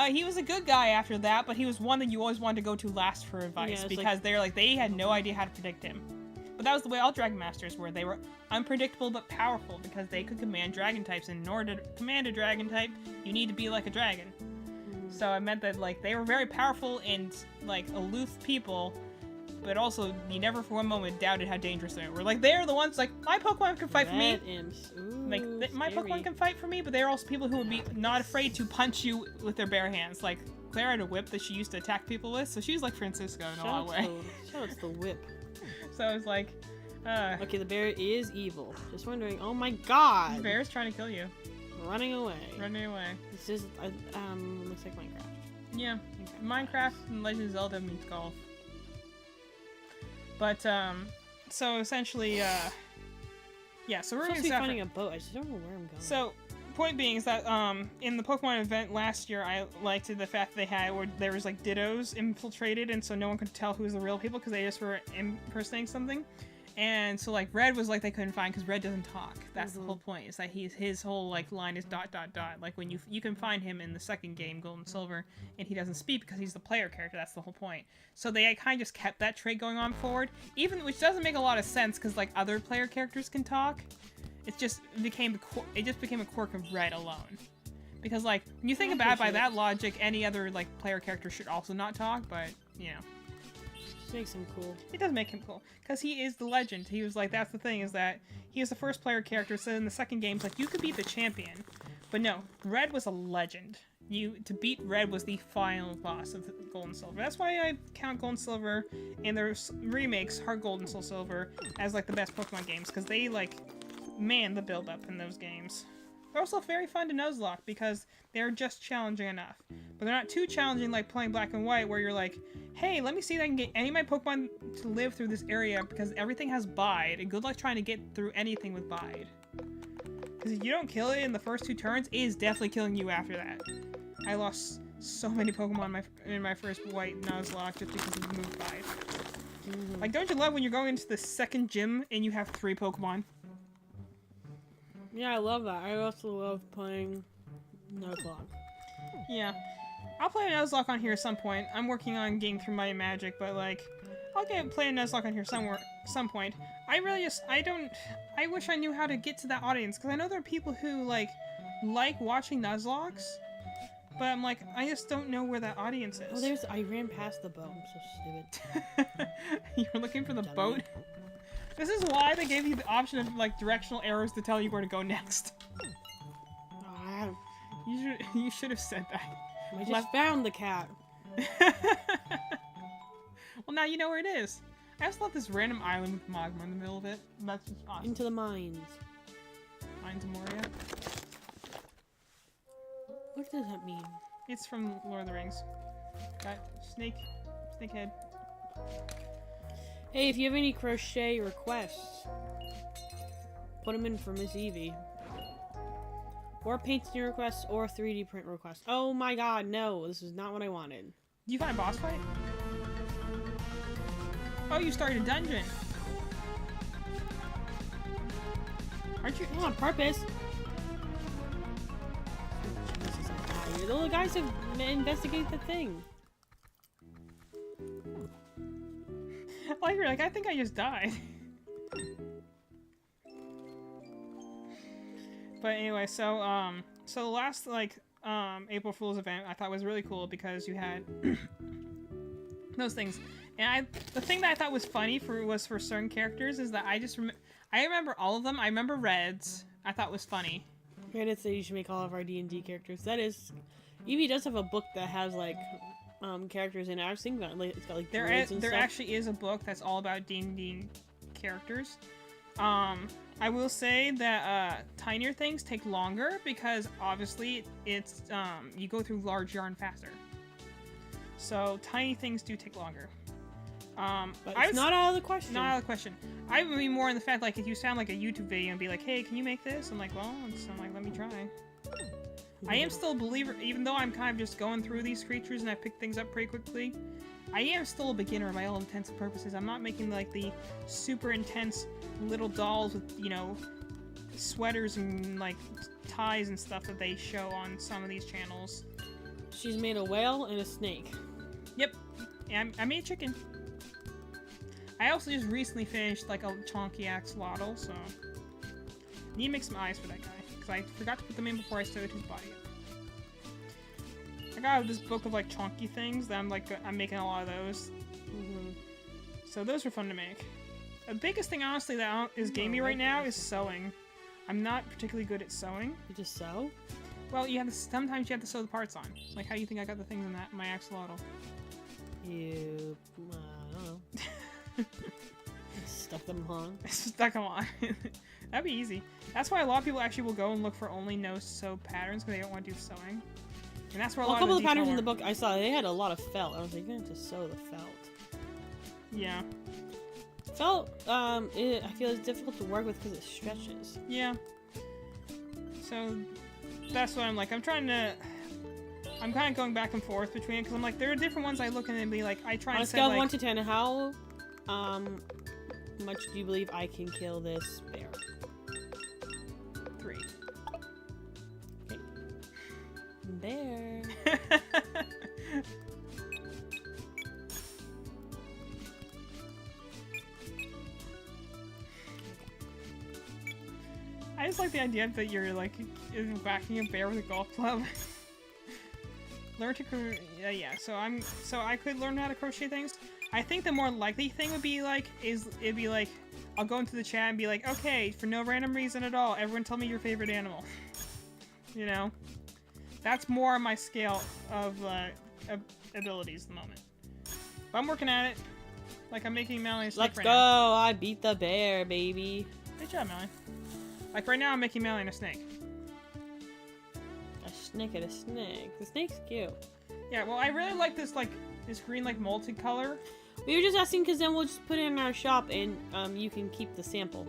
he was a good guy after that, but he was one that you always wanted to go to last for advice Yeah, because they had no idea how to predict him. But that was the way all Dragon Masters were. They were unpredictable but powerful because they could command dragon types, and in order to command a dragon type, you need to be like a dragon. So it meant that like they were very powerful and like aloof people, but also you never for one moment doubted how dangerous they were. Like they're the ones like my Pokemon can fight for me. Red imps. Ooh, Like my scary. Pokemon can fight for me, but they're also people who would be not afraid to punch you with their bare hands. Like Claire had a whip that she used to attack people with, so she was like Francisco in a lot of ways. Shout out to the whip. So it was like, Okay, the bear is evil. Just wondering. Oh my god! the bear's trying to kill you, Running away. running away. It's just looks like Minecraft. Yeah, Minecraft and Legend of Zelda meets golf. But so essentially, yeah. So we're I'm gonna supposed to be finding a boat. I just don't know where I'm going. So, point being is that in the Pokemon event last year, I liked the fact they had where there was like Dittos infiltrated, and so no one could tell who was the real people because they just were impersonating something. And so like Red was like they couldn't find because Red doesn't talk. That's the whole point. Is that his whole like line is ... Like when you can find him in the second game, Gold and Silver, and he doesn't speak because he's the player character. That's the whole point. So they kind of just kept that trait going on forward, which doesn't make a lot of sense because like other player characters can talk. It just became a quirk of Red alone. Because like when you think about it by that logic, any other like player character should also not talk. But you know. Makes him cool. It does make him cool because he is the legend. He was like, that's the thing is that he is the first player character. So in the second game, it's like you could beat the champion, but no, Red was a legend. To beat Red was the final boss of Gold and Silver. That's why I count Gold and Silver and their remakes, Heart Gold and Soul Silver, as like the best Pokemon games because they like, man, the build up in those games. They're also very fun to Nuzlocke because they're just challenging enough. But they're not too challenging like playing Black and White where you're like, hey, let me see if I can get any of my Pokemon to live through this area because everything has Bide, and good luck trying to get through anything with Bide. Because if you don't kill it in the first 2 turns, it is definitely killing you after that. I lost so many Pokemon in my first White Nuzlocke just because of the move Bide. Like, don't you love when you're going into the second gym and you have 3 Pokemon? Yeah, I love that. I also love playing Nuzlocke. Yeah. I'll play a Nuzlocke on here at some point. I'm working on getting through my magic, but like, I'll play a Nuzlocke on here some point. I wish I knew how to get to that audience, because I know there are people who like watching Nuzlocks, but I'm like, I just don't know where that audience is. Oh, I ran past the boat. I'm so stupid. You were looking for the Dummy. boat? This is why they gave you the option of like directional arrows to tell you where to go next. Ah, You should have said that. I just found the cat. Well, now you know where it is. I just love this random island with magma in the middle of it. That's just awesome. Into the mines. Mines of Moria. What does that mean? It's from Lord of the Rings. Got snake head. Hey, if you have any crochet requests, put them in for Miss Evie. Or painting requests or 3D print requests. Oh my god, no. This is not what I wanted. Do you find a boss fight? Oh, you started a dungeon. Aren't you? Not on purpose. Jesus, I'm out of here. The little guys have investigated the thing. Like you're like, I think I just died. But anyway, so the last like April Fool's event I thought was really cool because you had those things, and the thing that I thought was funny for certain characters is that I remember all of them. I remember Red's. I thought was funny. Reddit said you should make all of our D&D characters. That is, Evie does have a book that has like characters in it. I was thinking about it. It's got like There stuff. actually is a book that's all about D&D characters. I will say that tinier things take longer because obviously it's you go through large yarn faster. So tiny things do take longer. But it's not out of the question. Not out of the question. I would be more in the fact like if you sound like a YouTube video and be like, hey, can you make this? I'm like, well, I'm like, let me try. I am still a believer, even though I'm kind of just going through these creatures and I pick things up pretty quickly. I am still a beginner by all intents and purposes. I'm not making like the super intense little dolls with, you know, sweaters and like ties and stuff that they show on some of these channels. She's made a whale and a snake. Yep, and I made a chicken. I also just recently finished like a chonky axolotl, so need to make some eyes for that guy because I forgot to put them in before I sewed his body up. I got this book of like chonky things that I'm making a lot of those. So those are fun to make. The biggest thing honestly that is gamey right now is sewing. I'm not particularly good at sewing. You just sew? Well, sometimes you have to sew the parts on. Like how do you think I got the things in my axolotl? You, I don't know. Stuck them on. Stuck them on. That'd be easy. That's why a lot of people actually will go and look for only no-sew patterns because they don't want to do sewing. And that's where a couple of the patterns in the book. book I saw, they had a lot of felt. I was like, you're gonna have to sew the felt. Yeah. Felt, I feel it's difficult to work with because it stretches. Yeah. So that's what I'm like. I'm kind of going back and forth between it because I'm like, there are different ones I look at and be like, I try On and a say scale of like, 1 to 10, how much do you believe I can kill this bear? 3. Okay. Bear. I just like the idea that you're like whacking a bear with a golf club. Learn to yeah. So I could learn how to crochet things. I think the more likely thing would be like it'd be like I'll go into the chat and be like, okay, for no random reason at all, everyone tell me your favorite animal. You know, that's more on my scale of abilities at the moment. But I'm working at it. Like I'm making Melanie a snake Let's right go! now. I beat the bear, baby. Good job, Melanie. Like right now, I'm making Melanie a snake. A snake and a snake. The snake's cute. Yeah, well, I really like this green like multicolor. We were just asking because then we'll just put it in our shop and you can keep the sample.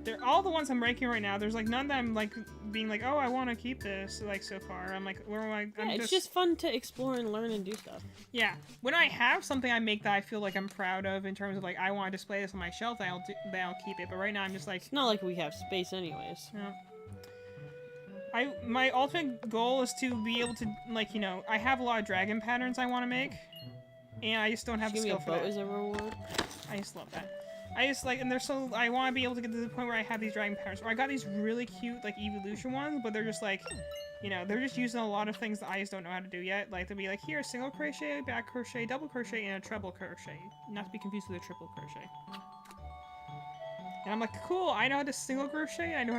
They're all the ones I'm making right now. There's like none that I'm like being like, oh, I want to keep this like so far. I'm like, where am I? Yeah, it's just fun to explore and learn and do stuff. Yeah, when I have something I make that I feel like I'm proud of in terms of like I want to display this on my shelf, I'll keep it. But right now I'm just like, It's not like we have space anyways. yeah. My ultimate goal is to be able to like, you know, I have a lot of dragon patterns I want to make, and I just don't have the Give me skill a for boat that. as a reward. I just love that. I just like, and they're so, I want to be able to get to the point where I have these dragon patterns. Or I got these really cute, like, evolution ones, but they're just like, you know, they're just using a lot of things that I just don't know how to do yet. Like, they'll be like, here, single crochet, back crochet, double crochet, and a treble crochet. Not to be confused with a triple crochet. And I'm like, cool, I know how to single crochet, I know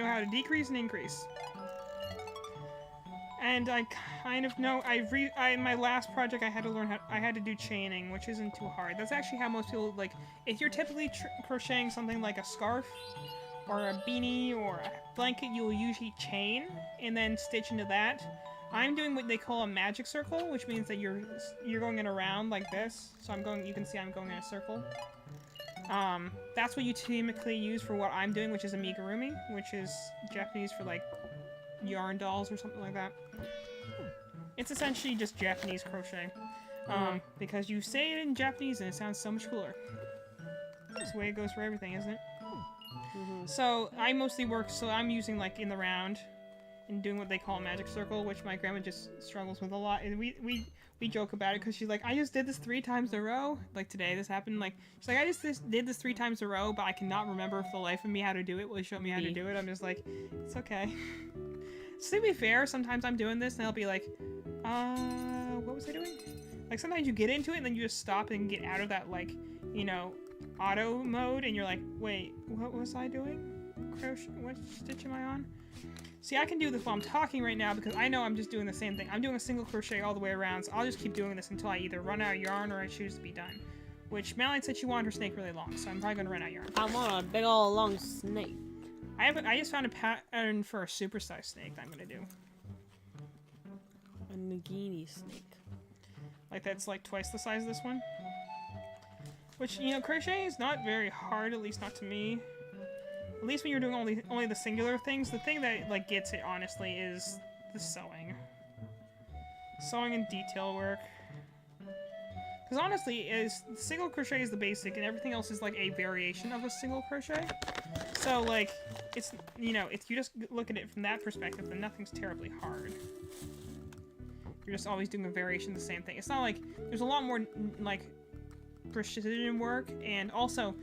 how to decrease and increase. And I kind of know, in my last project I had to do chaining, which isn't too hard. That's actually how most people, like, if you're typically crocheting something like a scarf, or a beanie, or a blanket, you'll usually chain, and then stitch into that. I'm doing what they call a magic circle, which means that you're going in around like this. So you can see I'm going in a circle. That's what you typically use for what I'm doing, which is amigurumi, which is Japanese for, like, yarn dolls or something like that. It's essentially just Japanese crochet. Because you say it in Japanese and it sounds so much cooler. That's the way it goes for everything, isn't it? So I mostly work, so I'm using like in the round and doing what they call a magic circle, which my grandma just struggles with a lot. And we joke about it because she's like, I just did this 3 times in a row. Like today, this happened. Like she's like, I just did this 3 times in a row, but I cannot remember for the life of me how to do it. Will you show me how to do it? I'm just like, it's okay. So to be fair, sometimes I'm doing this and I'll be like, what was I doing? Like sometimes you get into it and then you just stop and get out of that, like, you know, auto mode and you're like, wait, what was I doing? Crochet, what stitch am I on? See, I can do this while I'm talking right now because I know I'm just doing the same thing. I'm doing a single crochet all the way around, so I'll just keep doing this until I either run out of yarn or I choose to be done. Which Madeline said she wanted her snake really long, so I'm probably gonna run out of yarn. I want a big old long snake. I just found a pattern for a supersized snake that I'm gonna do. A Nagini snake. Like that's like twice the size of this one. Which, you know, crochet is not very hard, at least not to me. at least when you're doing only the singular things, the thing that like gets it honestly is the sewing. Sewing and detail work. Because honestly, is single crochet is the basic, and everything else is like a variation of a single crochet. So like, it's, you know, if you just look at it from that perspective, then nothing's terribly hard. You're just always doing a variation of the same thing. It's not like there's a lot more like precision work, and also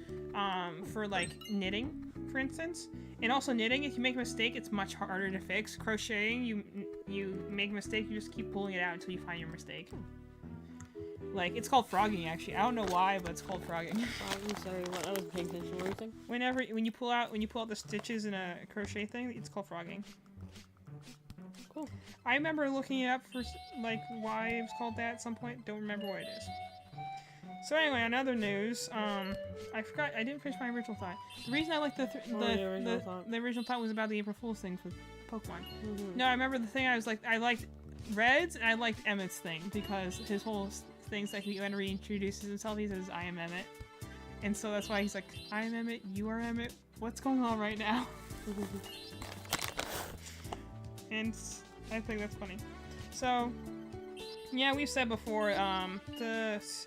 for like knitting, for instance. And also knitting, if you make a mistake, it's much harder to fix. Crocheting, you make a mistake, you just keep pulling it out until you find your mistake. Like, it's called frogging, actually. I don't know why, but it's called frogging. I'm sorry, what? I was paying attention to everything. When you pull out the stitches in a crochet thing, it's called frogging. Cool. I remember looking it up for like why it was called that at some point. Don't remember what it is. So anyway, on other news, I forgot, I didn't finish my original thought. The reason I liked the original thought was about the April Fool's thing with Pokemon. Mm-hmm. No, I remember the thing I was like, I liked Red's and I liked Emmett's thing because his whole thing's like whenever he introduces himself, he says, "I am Emmett," and so that's why he's like, "I am Emmett, you are Emmett. What's going on right now?" And I think that's funny. So, yeah, we've said before, it's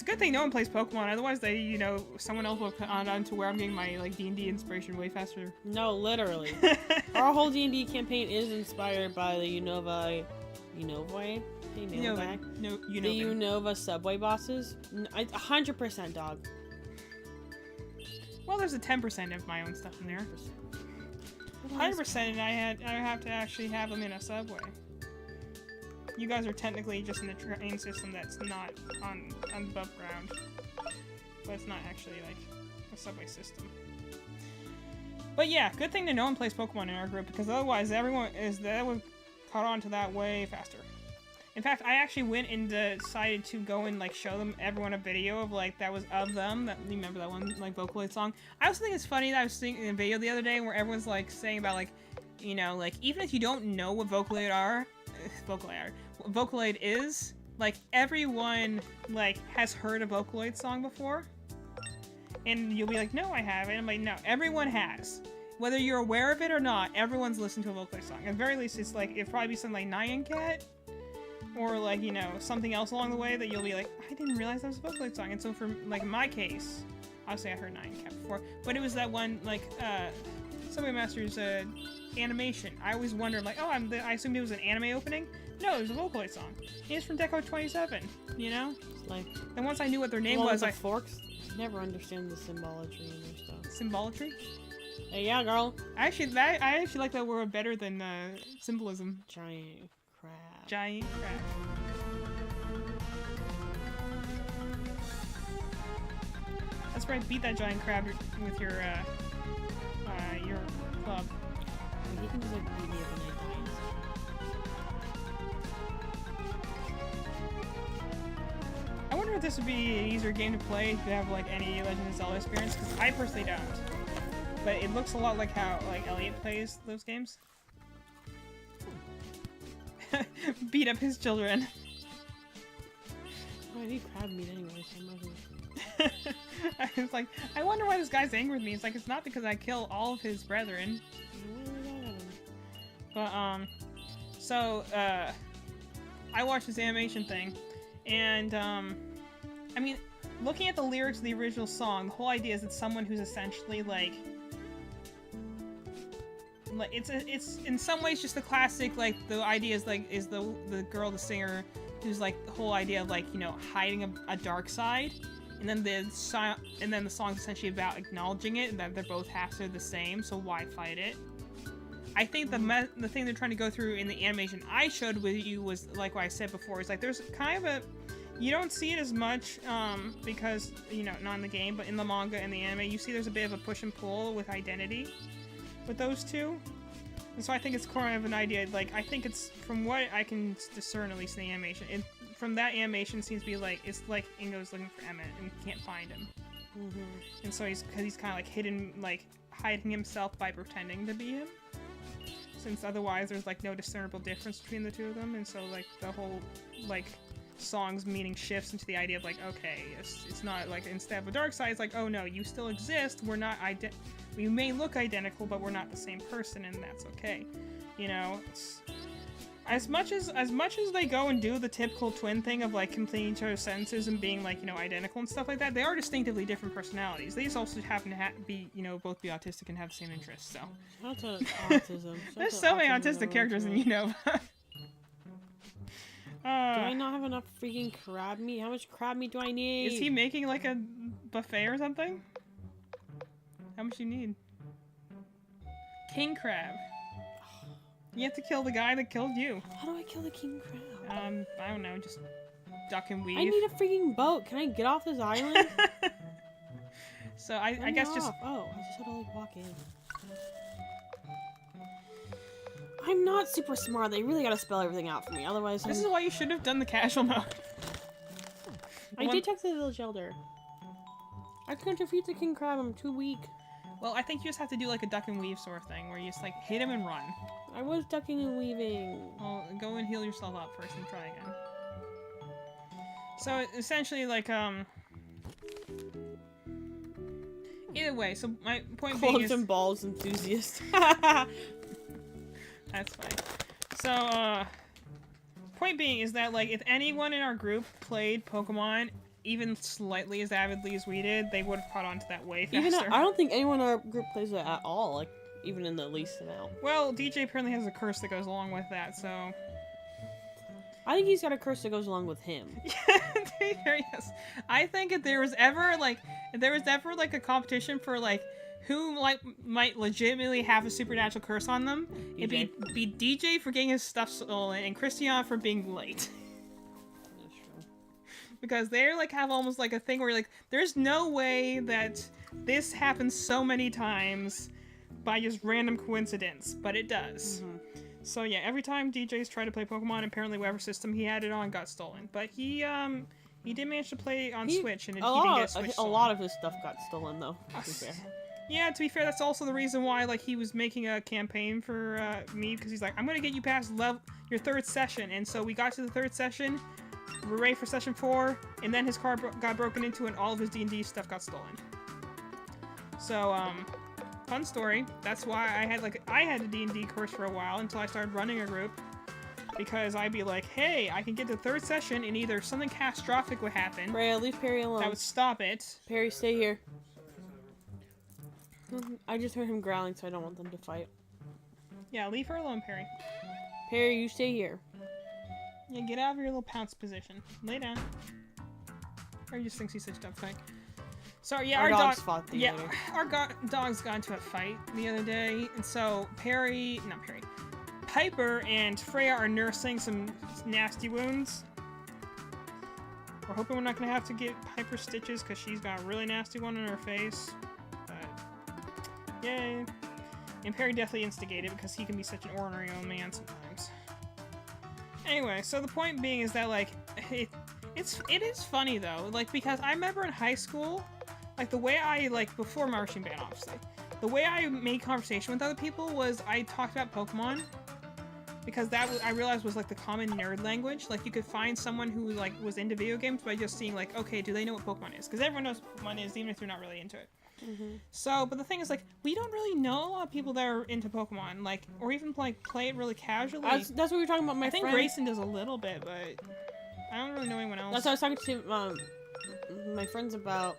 a good thing no one plays Pokemon, otherwise they, you know, someone else will put on to where I'm getting my, like, D&D inspiration way faster. No, literally. Our whole D&D campaign is inspired by the Unova... Unova? Hey, nail back. No, the Unova subway bosses. 100% dog. Well, there's a 10% of my own stuff in there. 100% and I have to actually have them in a subway. You guys are technically just in a train system that's not on above ground. But it's not actually like a subway system. But yeah, good thing that no one plays Pokemon in our group, because otherwise that would caught on to that way faster. In fact, I actually went and decided to go and like show everyone a video of like that was of them. You remember that one like Vocaloid song? I also think it's funny that I was seeing a video the other day where everyone's like saying about like, you know, like even if you don't know what Vocaloid is, like everyone like has heard a Vocaloid song before, and you'll be like, no, I haven't. I'm like, no, everyone has. Whether you're aware of it or not, everyone's listened to a Vocaloid song. At the very least, it's like it'd probably be something like Nyan Cat. Or, like, you know, something else along the way that you'll be like, I didn't realize that was a Vocaloid song. And so for, like, in my case, obviously I heard Nyan Cat before, but it was that one, like, Subway Master's, animation. I always wondered, like, oh, I assumed it was an anime opening? No, it was a Vocaloid song. It's from Deco 27, you know? Like, and once I knew what their name was, I forks. Never understand the symbolatry in their stuff. Symbolatry? Hey, yeah, girl. I actually like that word better than, symbolism. Giant crab. Giant crab. That's right, beat that giant crab with your club. He can just like beat me up and I die. I wonder if this would be an easier game to play if you have like any Legend of Zelda experience, because I personally don't. But it looks a lot like how like Elliot plays those games. Beat up his children. Oh, I need crab meat anyway, so I'm not gonna... I was like, I wonder why this guy's angry with me. It's like, it's not because I kill all of his brethren. But, I watched this animation thing, and, I mean, looking at the lyrics of the original song, the whole idea is that someone who's essentially, like it's in some ways just the classic, like, the idea is, like, is the girl, the singer, who's, like, the whole idea of, like, you know, hiding a dark side, and then the song's essentially about acknowledging it, and that they're both halves are the same, so why fight it? I think the thing they're trying to go through in the animation I showed with you was, like what I said before, is, like, there's kind of you don't see it as much, because, you know, not in the game, but in the manga and the anime, you see there's a bit of a push and pull with identity with those two. And so I think it's kind of an idea, like, I think it's, from what I can discern, at least in the animation, from that animation seems to be like, it's like Ingo's looking for Emmett and can't find him. Mm-hmm. And so he's kind of like hidden, like, hiding himself by pretending to be him. Since otherwise there's, like, no discernible difference between the two of them, and so, like, the whole, like, song's meaning shifts into the idea of, like, okay, it's not, like, instead of a dark side, it's like, oh no, you still exist, we're not we may look identical, but we're not the same person, and that's okay. You know, it's, as much as they go and do the typical twin thing of like completing each other's sentences and being like, you know, identical and stuff like that, they are distinctively different personalities. They just also happen to be, you know, both be autistic and have the same interests. So Shout out to autism. there's so many autistic characters, and you know. Do I not have enough freaking crab meat? How much crab meat do I need? Is he making like a buffet or something? How much do you need? King crab. You have to kill the guy that killed you. How do I kill the king crab? I don't know, just duck and weave. I need a freaking boat. Can I get off this island? So I Let guess me just off. Oh, I just had to like walk in. I'm not super smart. They really gotta spell everything out for me. Otherwise, this is why you should have done the casual mode. I did text the village elder. I can't defeat the king crab. I'm too weak. Well, I think you just have to do like a duck and weave sort of thing, where you just like hit him and run. I was ducking and weaving. Well, go and heal yourself up first and try again. So essentially, like either way. So my point being Clubs is and balls enthusiast. that's fine. So point being is that like if anyone in our group played Pokemon even slightly as avidly as we did, they would have caught on to that way faster. Even I don't think anyone in our group plays it at all. Like even in the least amount. Well, DJ apparently has a curse that goes along with that, so. I think he's got a curse that goes along with him. Yes. I think if there was ever a competition for like who might legitimately have a supernatural curse on them, it'd be DJ for getting his stuff stolen and Christian for being late. That's true. Because they're like have almost like a thing where like there's no way that this happens so many times by just random coincidence, but it does. Mm-hmm. So yeah, every time DJ's tried to play Pokemon, apparently whatever system he had it on got stolen. But he did manage to play on Switch, and he didn't get Switch a stolen. lot of his stuff got stolen though. To be fair. Yeah, to be fair, that's also the reason why like he was making a campaign for me, because he's like, I'm gonna get you past your third session, and so we got to the third session. We're ready for session 4, and then his car got broken into, and all of his D&D stuff got stolen. So fun story. That's why I had a D&D course for a while until I started running a group, because I'd be like, hey, I can get to the third session and either something catastrophic would happen Freya, leave Perry alone. that would stop it. Perry, stay here. I just heard him growling, so I don't want them to fight. Yeah, leave her alone, Perry. Perry, you stay here. Yeah, get out of your little pounce position. Lay down. Or he just thinks he's such a dumb fight. Sorry, yeah, Our our dogs dog. fought the Yeah, other. our dogs got into a fight the other day, and so Piper and Freya are nursing some nasty wounds. We're hoping we're not gonna have to get Piper stitches because she's got a really nasty one on her face. But yay! And Perry definitely instigated because he can be such an ornery old man sometimes. Anyway, so the point being is that like it is funny though, like because I remember in high school, like the way I like before marching band obviously, the way I made conversation with other people was I talked about Pokemon, because that I realized was like the common nerd language. Like you could find someone who like was into video games by just seeing like, okay, do they know what Pokemon is? Because everyone knows what Pokemon is, even if they're not really into it. Mm-hmm. So, but the thing is, like, we don't really know a lot of people that are into Pokemon, like, or even like play it really casually. That's what we were talking about. I think Grayson does a little bit, but I don't really know anyone else. That's what I was talking to my friends about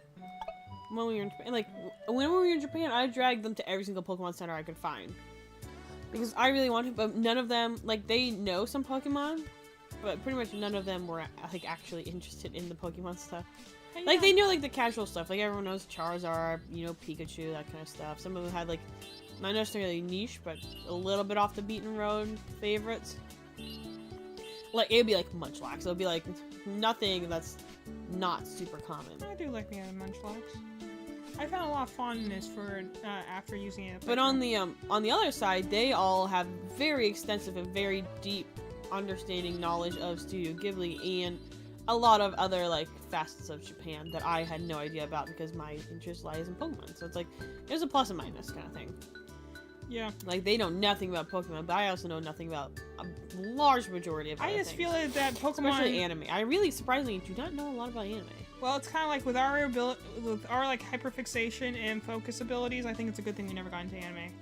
when we were in Japan. Like, when we were in Japan, I dragged them to every single Pokemon Center I could find. Because I really wanted, but none of them, like, they know some Pokemon, but pretty much none of them were, like, actually interested in the Pokemon stuff. Hey, Like, yeah. they knew, like, the casual stuff. Like, everyone knows Charizard, you know, Pikachu, that kind of stuff. Some of them had, like, not necessarily niche, but a little bit off the beaten road favorites. Like, it would be, like, Munchlax. It would be, like, nothing that's not super common. I do like the other Munchlax. I found a lot of fondness for after using it. But on the other side, they all have very extensive and very deep understanding knowledge of Studio Ghibli and a lot of other like facets of Japan that I had no idea about because my interest lies in Pokemon. So it's like there's a plus and minus kind of thing. Yeah. Like they know nothing about Pokemon, but I also know nothing about a large majority of. I other just things. feel that Pokemon, Especially anime. I really surprisingly do not know a lot about anime. Well, it's kind of like with our like hyperfixation and focus abilities. I think it's a good thing we never got into anime.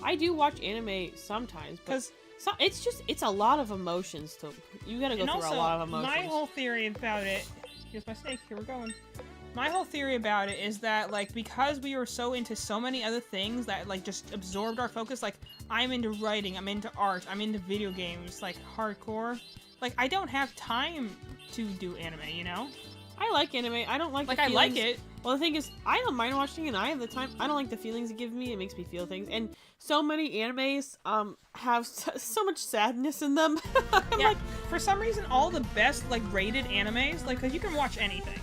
I do watch anime sometimes, but Because it's a lot of emotions to. You gotta go and through also, a lot of emotions. my whole theory about it. Here's my snake. Here we're going. My whole theory about it is that like because we were so into so many other things that like just absorbed our focus. Like I'm into writing, I'm into art, I'm into video games, like hardcore. Like I don't have time to do anime, you know? I like anime. I don't like. Like the I like feelings- it. Well, the thing is, I don't mind watching it, and I have the time. I don't like the feelings it gives me. It makes me feel things, and so many animes have so much sadness in them. I'm Yeah. like, For some reason, all the best like rated animes, like 'cause you can watch anything.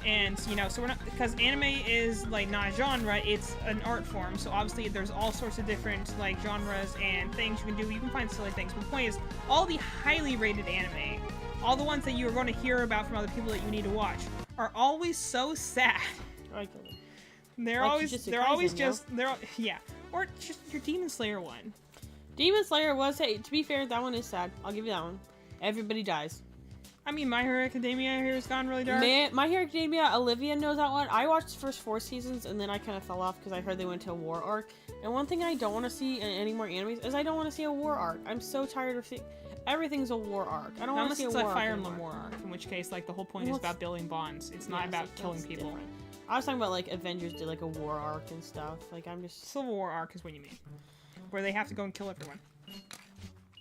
And, you know, so we're not, because anime is, like, not a genre, it's an art form, so obviously there's all sorts of different, like, genres and things you can do. You can find silly things, but the point is, all the highly rated anime, all the ones that you're going to hear about from other people that you need to watch, are always so sad. I get it. They're Like always, Jujutsu they're always Kaisen, just, they're, yeah. Or just your Demon Slayer one. Demon Slayer was. Hey, to be fair, that one is sad. I'll give you that one. Everybody dies. I mean, My Hero Academia here has gone really dark. My Hero Academia, Olivia knows that one. I watched the first 4 seasons and then I kind of fell off because I heard they went to a war arc. And one thing I don't want to see in any more animes is I don't want to see a war arc. I'm so tired of seeing everything's a war arc. I don't want to Unless see a it's war like arc Fire anymore. Emblem War arc, in which case, like, the whole point Well, is about building bonds. It's not Yeah, about so killing that's people. different. I was talking about like Avengers did like a war arc and stuff. Like I'm just Civil War arc is what you mean. Where they have to go and kill everyone.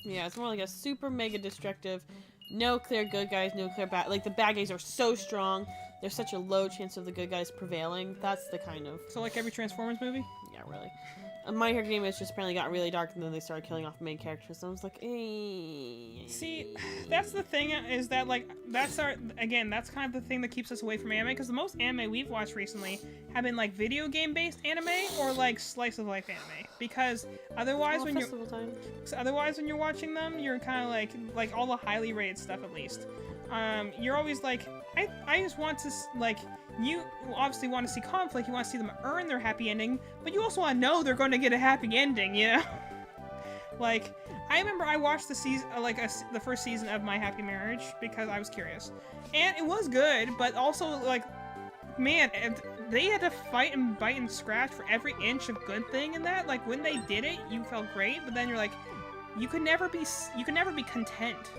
yeah, it's more like a super mega destructive. No clear good guys, no clear bad. Like the bad guys are so strong. There's such a low chance of the good guys prevailing. That's the kind of So like every Transformers movie? yeah, really. My Hero Academia just apparently got really dark, and then they started killing off main characters. And I was like, eh. See, that's the thing is that like that's kind of the thing that keeps us away from anime because the most anime we've watched recently have been like video game based anime or like slice of life anime because otherwise when festival time. when you're watching them you're kind of like all the highly rated stuff at least you're always like I just want to like you obviously want to see conflict, you want to see them earn their happy ending, but you also want to know they're going to get a happy ending, you know? Like, I remember I watched the season, the first season of My Happy Marriage because I was curious, and it was good, but also like, man, they had to fight and bite and scratch for every inch of good thing in that. Like when they did it, you felt great, but then you're like, you could never be content.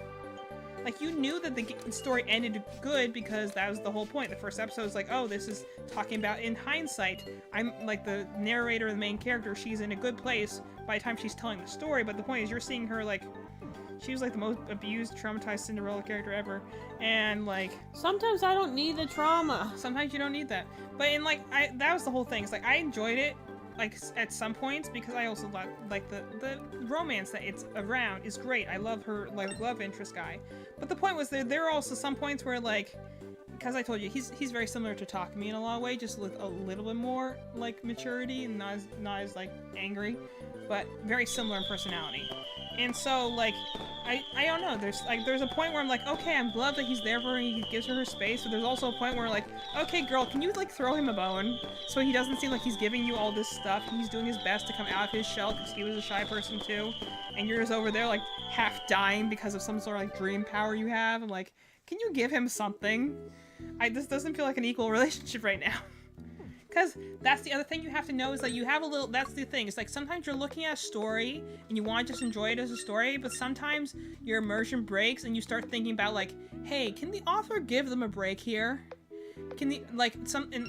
Like, you knew that the story ended good because that was the whole point. The first episode was like, oh, this is talking about in hindsight. I'm, like, the narrator, the main character, she's in a good place by the time she's telling the story. But the point is, you're seeing her, like, she was, like, the most abused, traumatized Cinderella character ever. And, like... Sometimes I don't need the trauma. Sometimes you don't need that. But, in, like, that was the whole thing. It's like, I enjoyed it, like, at some points, because I also like the romance that it's around is great. I love her, like, love interest guy. But the point was there are also some points where, like, because I told you, he's very similar to Takumi in a lot of ways, just with a little bit more, like, maturity and not as like, angry, but very similar in personality. And so, like, I don't know, there's a point where I'm like, okay, I'm glad that he's there for her and he gives her space, but there's also a point where, like, okay, girl, can you, like, throw him a bone so he doesn't seem like he's giving you all this stuff, he's doing his best to come out of his shell because he was a shy person too, and you're just over there, like, half dying because of some sort of, like, dream power you have. I'm like, can you give him something? This doesn't feel like an equal relationship right now. Because that's the other thing you have to know is that you have a little, that's the thing. It's like sometimes you're looking at a story and you want to just enjoy it as a story, but sometimes your immersion breaks and you start thinking about like, hey, can the author give them a break here? Can the, like,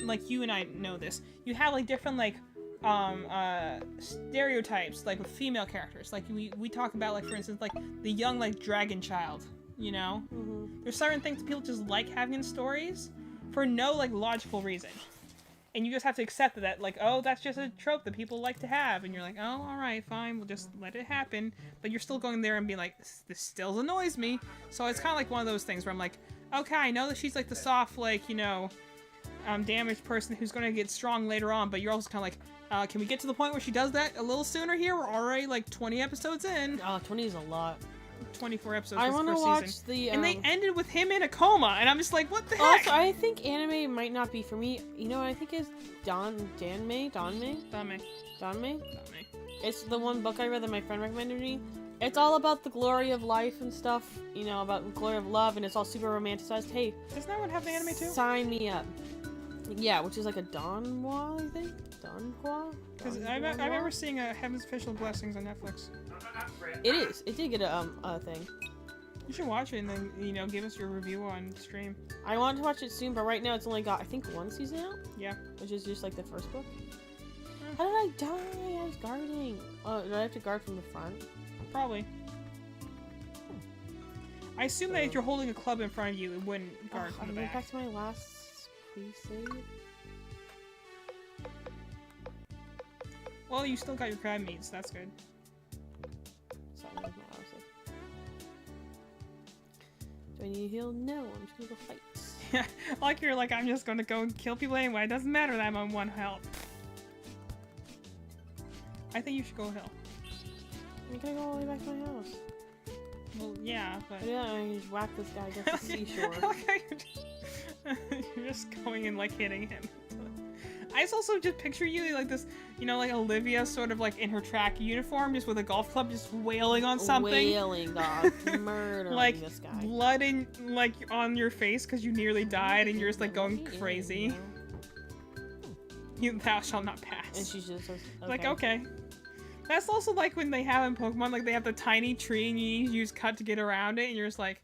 like you and I know this. You have like different like, stereotypes like with female characters. Like we talk about like, for instance, like the young like dragon child, you know? Mm-hmm. There's certain things that people just like having in stories for no like logical reason. And you just have to accept that, like, oh, that's just a trope that people like to have. And you're like, oh, all right, fine, we'll just let it happen. But you're still going there and being like, this still annoys me. So it's kind of like one of those things where I'm like, okay, I know that she's like the soft, like, you know, damaged person who's going to get strong later on. But you're also kind of like, can we get to the point where she does that a little sooner here? We're already like 20 episodes in. Oh, 20 is a lot. 24 episodes. I want to watch season. the. And they ended with him in a coma, and I'm just like, what the heck? Also, I think anime might not be for me. You know what I think is Danmei? Dame. It's the one book I read that my friend recommended me. It's all about the glory of life and stuff, you know, about the glory of love, and it's all super romanticized. Hey, Doesn't that one have the anime too? sign me up. Yeah, which is like a Donghua, I think? Donghua? Because I remember seeing Heaven's Official Blessings on Netflix. It is. It did get a thing. You should watch it and then, you know, give us your review on stream. I want to watch it soon, but right now it's only got, I think, 1 season out? Yeah. Which is just like the first book. How did I die? I was guarding. Oh, did I have to guard from the front? Probably. I assume that if you're holding a club in front of you, it wouldn't guard from I the went back. back to my last pre-save. Well, you still got your crab meats. That's good. Sorry, that was my last save. Do I need to heal? No, I'm just gonna go fight. Yeah, like you're like, I'm just gonna go and kill people anyway. It doesn't matter that I'm on 1 health. I think you should go heal. I'm gonna go all the way back to my house. Well, yeah, but... Yeah, I can just whack this guy against the seashore. I like how you're just going and like hitting him. I just also just picture you like this, you know, like Olivia sort of like in her track uniform, just with a golf club, just wailing on something. Wailing, dog. Murdering Like this guy. blood in like on your face because you nearly died and you're just like going crazy. Thou shalt not pass. And she's just okay. Like, okay. That's also like when they have in Pokemon, like they have the tiny tree and you use cut to get around it and you're just like,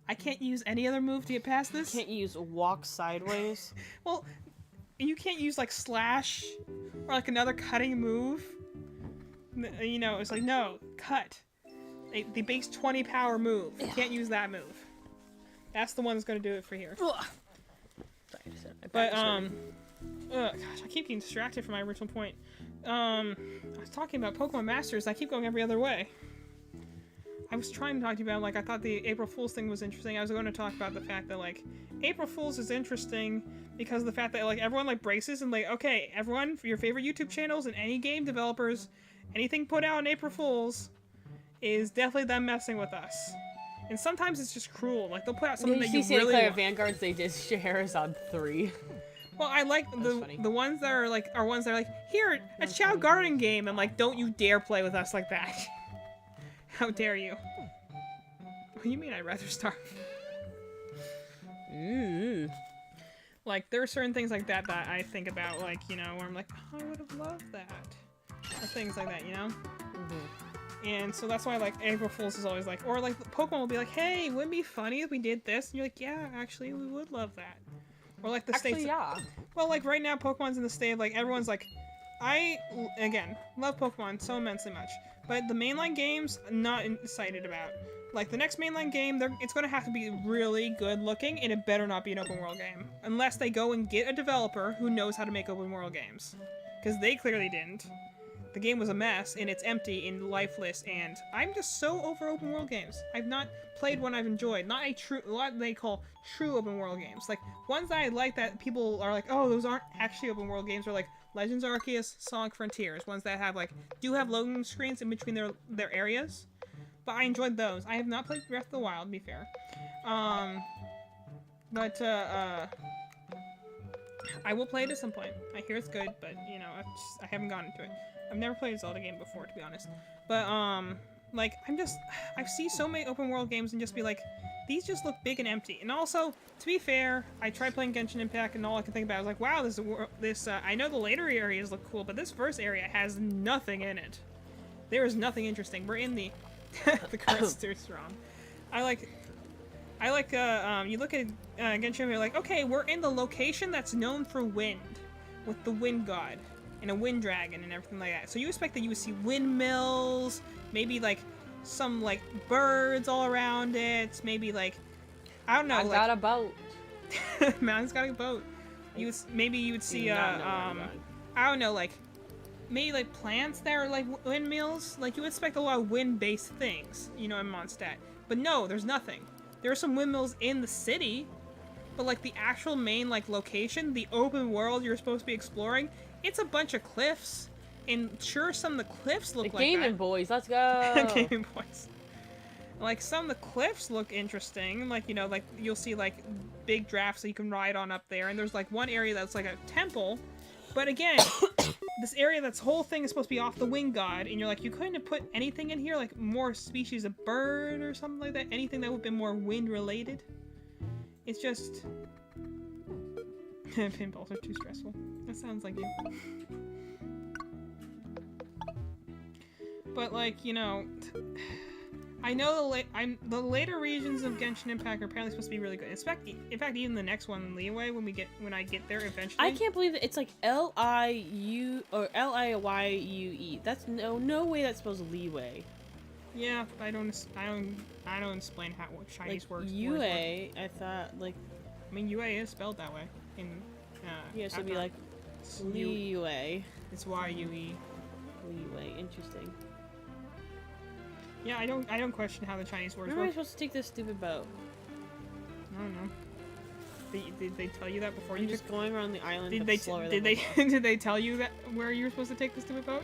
I can't use any other move to get past this? Can't use walk sideways. Well, you can't use like slash or like another cutting move. You know, it's like, no, cut. The base 20 power move. You can't use that move. That's the one that's gonna do it for here. But, gosh, I keep getting distracted from my original point. I was talking about Pokemon Masters. I keep going every other way. I was trying to talk to you about, like, I thought the April Fool's thing was interesting. I was going to talk about the fact that, like, April Fool's is interesting because of the fact that, like, everyone, like, braces and, like, okay, everyone, for your favorite YouTube channels and any game developers, anything put out on April Fool's is definitely them messing with us. And sometimes it's just cruel. Like, they'll put out something that you really Claire want. Vanguards, they did Scheherazade 3. Well, I like funny. the ones that are ones that are like, here, a Chao Garden game, and like, don't you dare play with us like that. How dare you? What do you mean I'd rather starve? Like, there are certain things like that that I think about, like, you know, where I'm like, oh, I would have loved that. Or things like that, you know? And so that's why, like, April Fool's is always like, or like, Pokemon will be like, hey, wouldn't it be funny if we did this? And you're like, yeah, actually, we would love that. Or like the states. yeah. Well, like right now, Pokemon's in the state of like everyone's like, I again love Pokemon so immensely much, but the mainline games not excited about. Like the next mainline game, it's gonna have to be really good looking, and it better not be an open world game, unless they go and get a developer who knows how to make open world games, because they clearly didn't. The game was a mess, and it's empty and lifeless, and I'm just so over open world games. I've not played one I've enjoyed. Not a true, what they call true open world games. Like, ones that I like that people are like, oh, those aren't actually open world games, are like Legends Arceus, Sonic Frontiers, ones that have like, do have loading screens in between their areas. But I enjoyed those. I have not played Breath of the Wild, to be fair. I will play it at some point. I hear it's good, but, you know, I haven't gotten into it. I've never played a Zelda game before, to be honest. But, like, I see so many open world games and just be like, these just look big and empty. And also, to be fair, I tried playing Genshin Impact and all I could think about was like, wow, I know the later areas look cool, but this first area has nothing in it. There is nothing interesting. We're in the, the curse too strong. You look at Genshin and you're like, okay, we're in the location that's known for wind, with the wind god. And a wind dragon and everything like that. So you expect that you would see windmills, maybe like some like birds all around it, maybe like, I don't know. I got a boat. Mountain's got a boat. Maybe you would see I don't know, like maybe like plants that are like windmills. Like you would expect a lot of wind-based things, you know, in Mondstadt. But no, there's nothing. There are some windmills in the city, but like the actual main like location, the open world you're supposed to be exploring, it's a bunch of cliffs, and sure, some of the cliffs look like that. Gaming Boys, let's go! Gaming Boys. Like, some of the cliffs look interesting, like, you know, like, you'll see, like, big drafts that you can ride on up there, and there's, like, one area that's, like, a temple, but again, this area, that's whole thing is supposed to be off the Wind God, and you're like, you couldn't have put anything in here, like more species of bird or something like that, anything that would have been more wind related. It's just pinballs are too stressful. That sounds like you. But like, you know, I know the later regions of Genshin Impact are apparently supposed to be really good. In fact, even the next one, Liyue, when I get there eventually. I can't believe that it's like Liu or Liyue. That's no way that's supposed to Liyue. Yeah, I don't explain what Chinese Like words. Yue, words work. I thought like I mean, Yue is spelled that way. In yeah, so it'd be like it's Liyue. It's Y-U-E. Liyue, interesting. Yeah, I don't question how the Chinese words Where am I work. supposed to take this stupid boat? I don't know. Did they tell you that before I'm you just took? going around the island. Did but they slower did than they before. did they tell you that where you were supposed to take the stupid boat?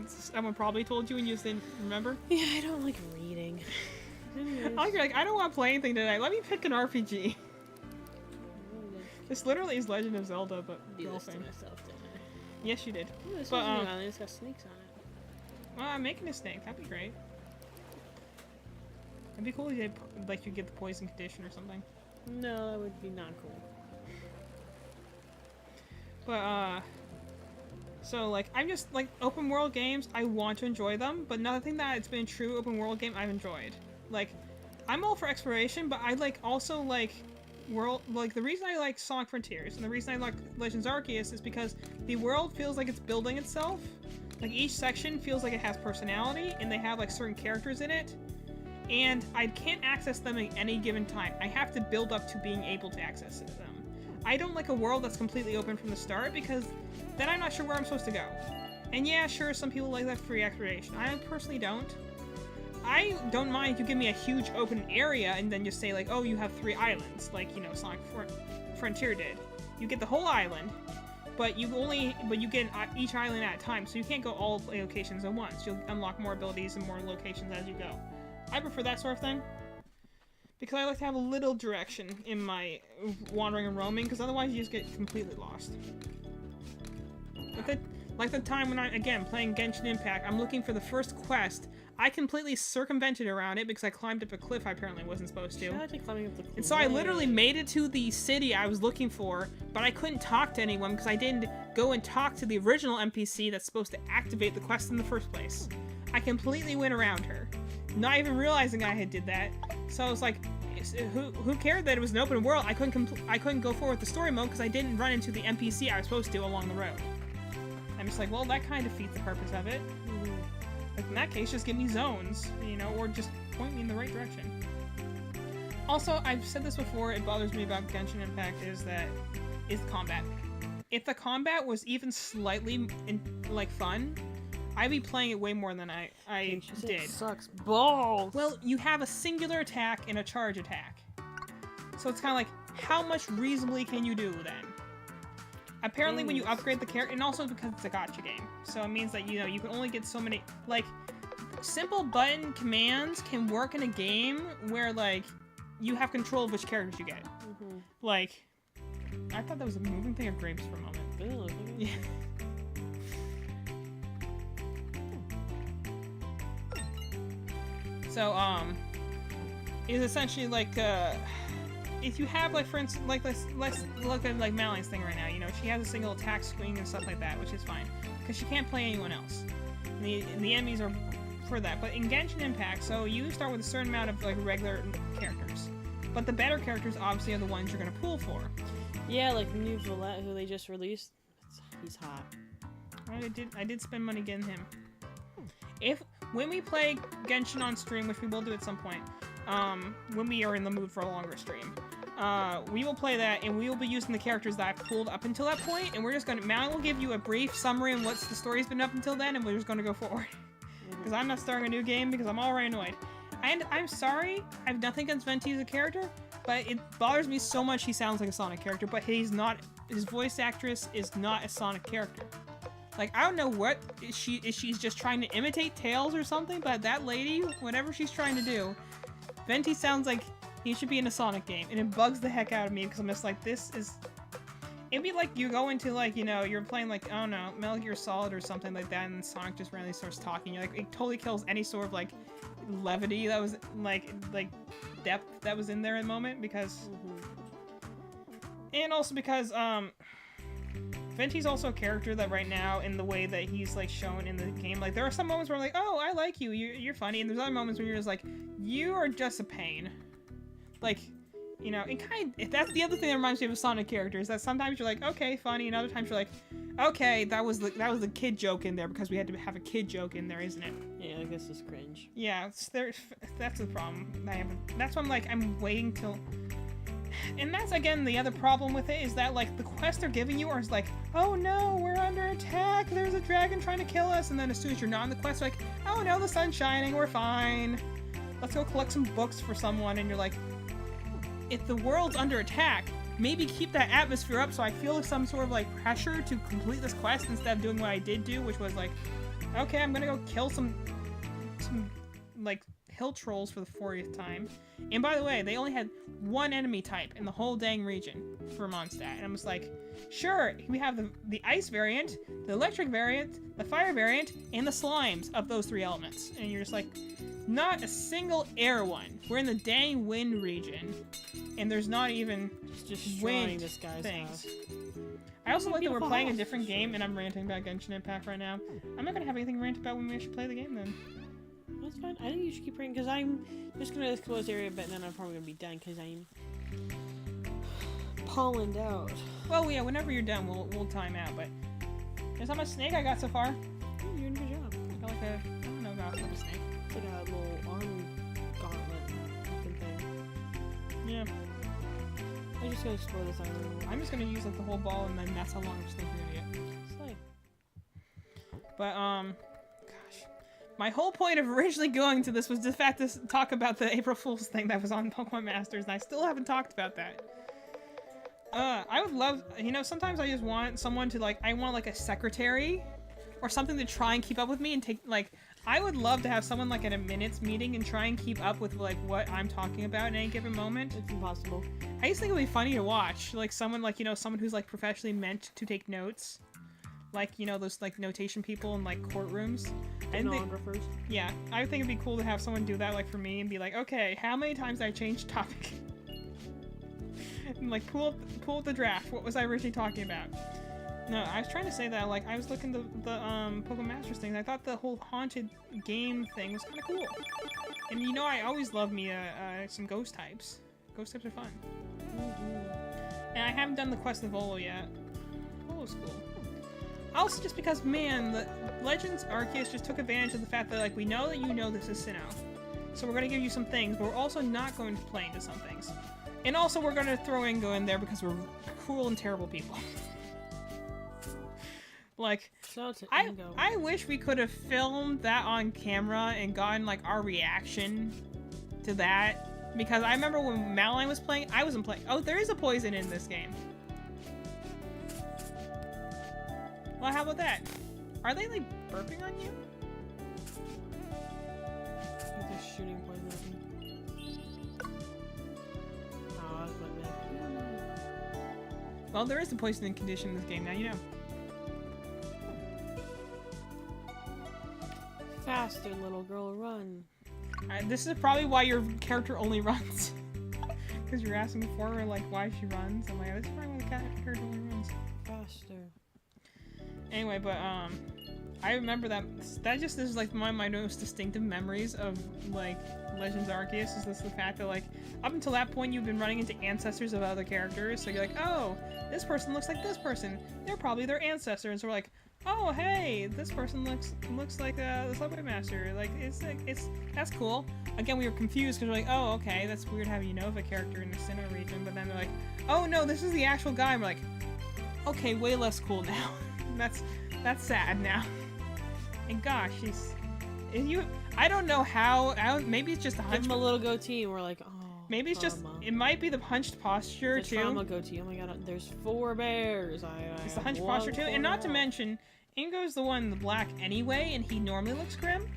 Someone probably told you and you just didn't remember. Yeah, I don't like reading. Anyways. Oh, you're like, I don't want to play anything tonight. Let me pick an RPG. This literally is Legend of Zelda, but Do this to girlfriend. myself, didn't I? Yes, you did. Ooh, this But, one's a new um, island. It's got snakes on it. Well, I'm making a snake. That'd be great. It'd be cool if you like you get the poison condition or something. No, that would be not cool. But so like I'm just like open world games. I want to enjoy them, but nothing that it's been a true open world game I've enjoyed. Like I'm all for exploration, but I like also like world. Like the reason I like Sonic Frontiers and the reason I like Legends Arceus is because the world feels like it's building itself. Like each section feels like it has personality, and they have like certain characters in it. And I can't access them at any given time. I have to build up to being able to access them. I don't like a world that's completely open from the start because then I'm not sure where I'm supposed to go. And yeah, sure, some people like that free exploration. I personally don't. I don't mind if you give me a huge open area and then just say like, oh, you have 3 islands, like, you know, Sonic Frontier did. You get the whole island, but you get each island at a time, so you can't go all locations at once. You'll unlock more abilities and more locations as you go. I prefer that sort of thing because I like to have a little direction in my wandering and roaming, because otherwise you just get completely lost. Like the time when I'm playing Genshin Impact, I'm looking for the first quest. I completely circumvented around it because I climbed up a cliff I apparently wasn't supposed to. Shout out to climbing up the cliff. And so I literally made it to the city I was looking for, but I couldn't talk to anyone because I didn't go and talk to the original NPC that's supposed to activate the quest in the first place. I completely went around her, not even realizing I had did that. So I was like, who cared that it was an open world? I couldn't go forward with the story mode because I didn't run into the NPC I was supposed to along the road. I'm just like, well, that kind of defeats the purpose of it. Like in that case, just give me zones, you know, or just point me in the right direction. Also, I've said this before, it bothers me about Genshin Impact is the combat. If the combat was even slightly fun, I'd be playing it way more than I did. It sucks balls. Well, you have a singular attack and a charge attack. So it's kind of like, how much reasonably can you do then? Apparently when you upgrade the character, and also because it's a gacha game, so it means that, you know, you can only get so many, like, simple button commands can work in a game where, like, you have control of which characters you get. Like, I thought that was a moving thing of grapes for a moment. Yeah. So, it's essentially like, if you have, like, for instance, like, let's look at, like, Madeline's thing right now, you know, she has a single attack screen and stuff like that, which is fine, because she can't play anyone else. And the enemies are for that, but in Genshin Impact, so you start with a certain amount of, like, regular characters. But the better characters, obviously, are the ones you're gonna pull for. Yeah, like New Villette, who they just released. He's hot. I did spend money getting him. When we play Genshin on stream, which we will do at some point, when we are in the mood for a longer stream, we will play that, and we will be using the characters that I've pulled up until that point, and we're just gonna, Mal will give you a brief summary on what the story's been up until then, and we're just gonna go forward. Because I'm not starting a new game, because I'm already annoyed. And I'm sorry, I have nothing against Venti as a character, but it bothers me so much he sounds like a Sonic character, but he's not, his voice actress is not a Sonic character. Like, I don't know what, is she's just trying to imitate Tails or something, but that lady, whatever she's trying to do, Venti sounds like he should be in a Sonic game, and it bugs the heck out of me, because I'm just like, this is... It'd be like you go into like, you know, you're playing like, I don't know, Metal Gear Solid or something like that, and Sonic just randomly starts talking. You're like, it totally kills any sort of like levity that was like depth that was in there at the moment, because and also because Venti's also a character that right now, in the way that he's like shown in the game, like there are some moments where I'm like, oh, I like you, you're funny, and there's other moments where you're just like, you are just a pain. Like, you know, it kind of, that's the other thing that reminds me of Sonic characters, that sometimes you're like, okay, funny, and other times you're like, okay, that was the kid joke in there because we had to have a kid joke in there, isn't it? Yeah, like this is cringe. Yeah, that's the problem. That's why I'm like, I'm waiting till. And that's, again, the other problem with it, is that, like, the quests they're giving you are like, oh no, we're under attack, there's a dragon trying to kill us, and then as soon as you're not in the quest, like, oh no, the sun's shining, we're fine. Let's go collect some books for someone, and you're like, if the world's under attack, maybe keep that atmosphere up so I feel some sort of, like, pressure to complete this quest instead of doing what I did do, which was like, okay, I'm gonna go kill some like, hill trolls for the 40th time. And by the way, they only had one enemy type in the whole dang region for Mondstadt. And I'm just like, sure, we have the ice variant, the electric variant, the fire variant, and the slimes of those 3 elements. And you're just like, not a single air one. We're in the dang wind region. And there's not even wind this guy's things. house. I also like that we're Beautiful playing a house. different game, and I'm ranting about Genshin Impact right now. I'm not gonna have anything to rant about when we actually play the game then. That's fine. I think you should keep praying, because I'm just gonna explore this area a bit, and then I'm probably gonna be done, because I'm pollened out. Well, yeah, whenever you're done, we'll time out, but there's how much snake I got so far. Oh, you're doing a good job. I got like a, I don't know about a snake. It's like a little arm gauntlet looking thing. Yeah. I'm just gonna explore this island. I'm just gonna use like the whole ball, and then that's how long of a snake we're gonna get. Slay. But, gosh. My whole point of originally going to this was the fact to talk about the April Fool's thing that was on Pokemon Masters, and I still haven't talked about that. I would love, you know, sometimes I just want someone to, like, I want, like, a secretary or something to try and keep up with me and take, like, I would love to have someone, like, at a minutes meeting and try and keep up with, like, what I'm talking about in any given moment. It's impossible. I just think it would be funny to watch, like, someone, like, you know, someone who's, like, professionally meant to take notes. Like, you know, those, like, notation people in, like, courtrooms. I think, Stenographers. yeah, I would think it'd be cool to have someone do that, like, for me, and be like, okay, how many times did I change topic? And, like, pull up the draft. What was I originally talking about? No, I was trying to say that, like, I was looking at the Pokemon Masters thing, I thought the whole haunted game thing was kind of cool. And, you know, I always love me some ghost types. Ghost types are fun. And I haven't done the Quest of Volo yet. Volo's cool. Also, just because, man, the Legends Arceus just took advantage of the fact that, like, we know that you know this is Sinnoh. So we're going to give you some things, but we're also not going to play into some things. And also, we're going to throw Ingo in there because we're cruel and terrible people. Like, Shout out to Ingo. I wish we could have filmed that on camera and gotten, like, our reaction to that. Because I remember when Madeline was playing, I wasn't playing. Oh, there is a poison in this game. Well, how about that? Are they, like, burping on you? They're shooting poison at me. Oh, that's my bad. Well, there is a poisoning condition in this game, now you know. Faster, little girl, run. This is probably why your character only runs. Because you're asking for her, like, why she runs. I'm like, that's probably why the character only runs. Faster. Anyway, but, I remember that just is, like, one of my most distinctive memories of, like, Legends Arceus, is this the fact that, like, up until that point, you've been running into ancestors of other characters, so you're like, oh, this person looks like this person. They're probably their ancestor, and so we're like, oh, hey, this person looks like the Subway Master. Like, that's cool. Again, we were confused because we're like, oh, okay, that's weird having Unova character in the Sinnoh region, but then they're like, oh no, this is the actual guy. And we're like, okay, way less cool now. that's sad now. And gosh, I don't know how. Maybe it's just a Give hunch. him a little goatee, and we're like, oh. Maybe it's just. trauma. It might be the hunched posture The too. trauma goatee. Oh my god, there's 4 bears. It's the hunch posture too, and not to mention, Ingo's the one in the black anyway, and he normally looks grim.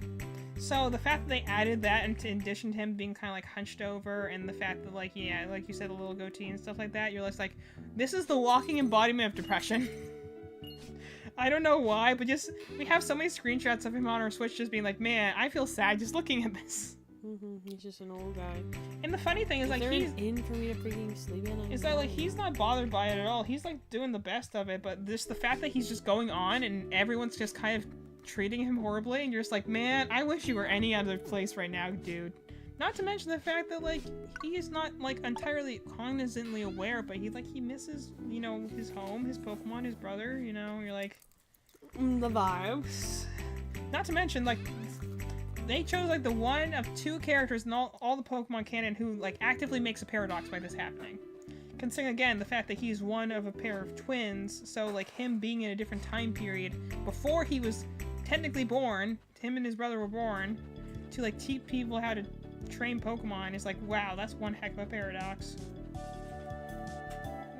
So the fact that they added that in addition to him being kind of like hunched over, and the fact that like, yeah, like you said, the little goatee and stuff like that, you're just like, this is the walking embodiment of depression. I don't know why, but just, we have so many screenshots of him on our Switch just being like, man, I feel sad just looking at this. He's just an old guy. And the funny thing is like, there he's... an inn for me to freaking sleep in? Is that like, he's not bothered by it at all. He's like doing the best of it, but this, the fact that he's just going on and everyone's just kind of treating him horribly, and you're just like, man, I wish you were any other place right now, dude. Not to mention the fact that like he is not like entirely cognizantly aware, but he misses, you know, his home, his Pokemon, his brother, you know. You're like, the vibes. not to mention like they chose like the one of two characters in all the Pokemon canon who like actively makes a paradox by this happening. Considering again the fact that he's one of a pair of twins, so like him being in a different time period before he was technically born, him and his brother were born, to like teach people how to train Pokemon is like, wow, that's one heck of a paradox.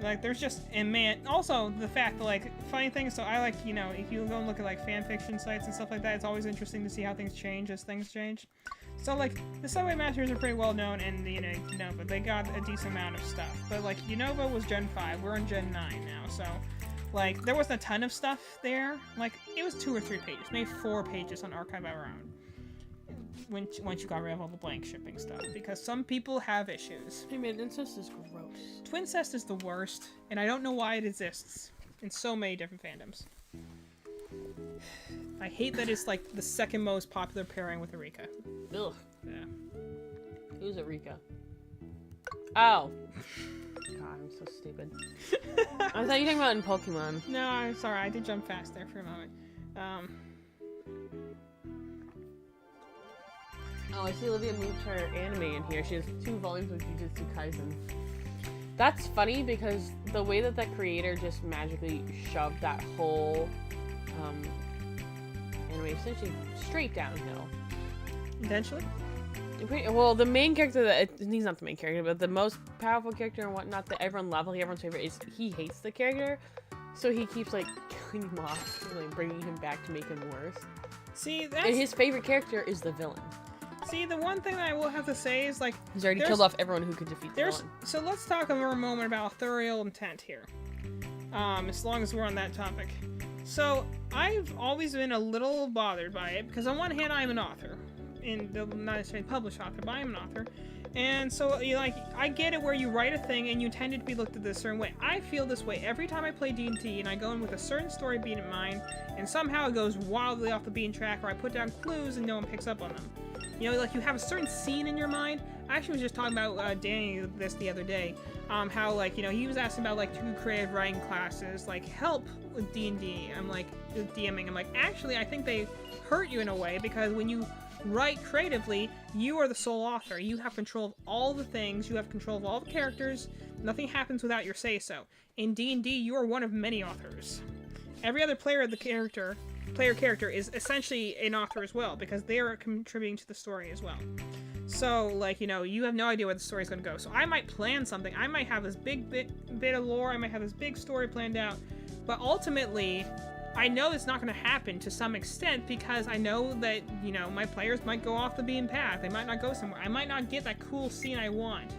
Like, there's just, and man, also the fact that like, funny thing, so I like, you know, if you go and look at like fan fiction sites and stuff like that, it's always interesting to see how things change as things change. So like, the Subway Masters are pretty well known in the, you know, Unova. They got a decent amount of stuff, but like, Unova was Gen 5, we're in Gen 9 now, so like, there wasn't a ton of stuff there. Like, it was 2 or 3 pages, maybe 4 pages on Archive Our Own. Once you got rid of all the blank shipping stuff, because some people have issues. Hey man, incest is gross. Twincest is the worst, and I don't know why it exists in so many different fandoms. I hate that it's like the second most popular pairing with Erika. Ugh. Yeah. Who's Erika? Oh. God, I'm so stupid. I thought you were talking about in Pokemon. No, I'm sorry, I did jump fast there for a moment. Oh, I see Olivia moved her anime in here. She has 2 volumes of Jujutsu Kaisen. That's funny because the way that the creator just magically shoved that whole anime essentially straight downhill. Eventually? Well, the main character he's not the main character, but the most powerful character and whatnot that everyone loves, like everyone's favorite, is he hates the character, so he keeps like killing him off and like bringing him back to make him worse. See, that's... And his favorite character is the villain. See, the one thing that I will have to say is, like... He's already killed off everyone who could defeat the villain. So let's talk for a moment about authorial intent here. As long as we're on that topic. So, I've always been a little bothered by it, because on one hand, I'm an author. And not necessarily published author, but I'm an author. And so, you know, like, I get it where you write a thing and you intend it to be looked at this certain way. I feel this way every time I play D&D and I go in with a certain story beat in mind, and somehow it goes wildly off the beaten track, or I put down clues and no one picks up on them. You know, like, you have a certain scene in your mind. I actually was just talking about Danny this the other day. How, like, you know, he was asking about, like, 2 creative writing classes, like, help with D&D. I'm like, with DMing. I'm like, actually, I think they hurt you in a way, because when you write creatively, you are the sole author. You have control of all the things. You have control of all the characters. Nothing happens without your say-so. In D&D, you are one of many authors. Every other player character is essentially an author as well, because they are contributing to the story as well. So, like, you know, you have no idea where the story's going to go. So I might plan something. I might have this big bit of lore. I might have this big story planned out. But ultimately, I know it's not going to happen to some extent, because I know that, you know, my players might go off the beaten path. They might not go somewhere. I might not get that cool scene I want,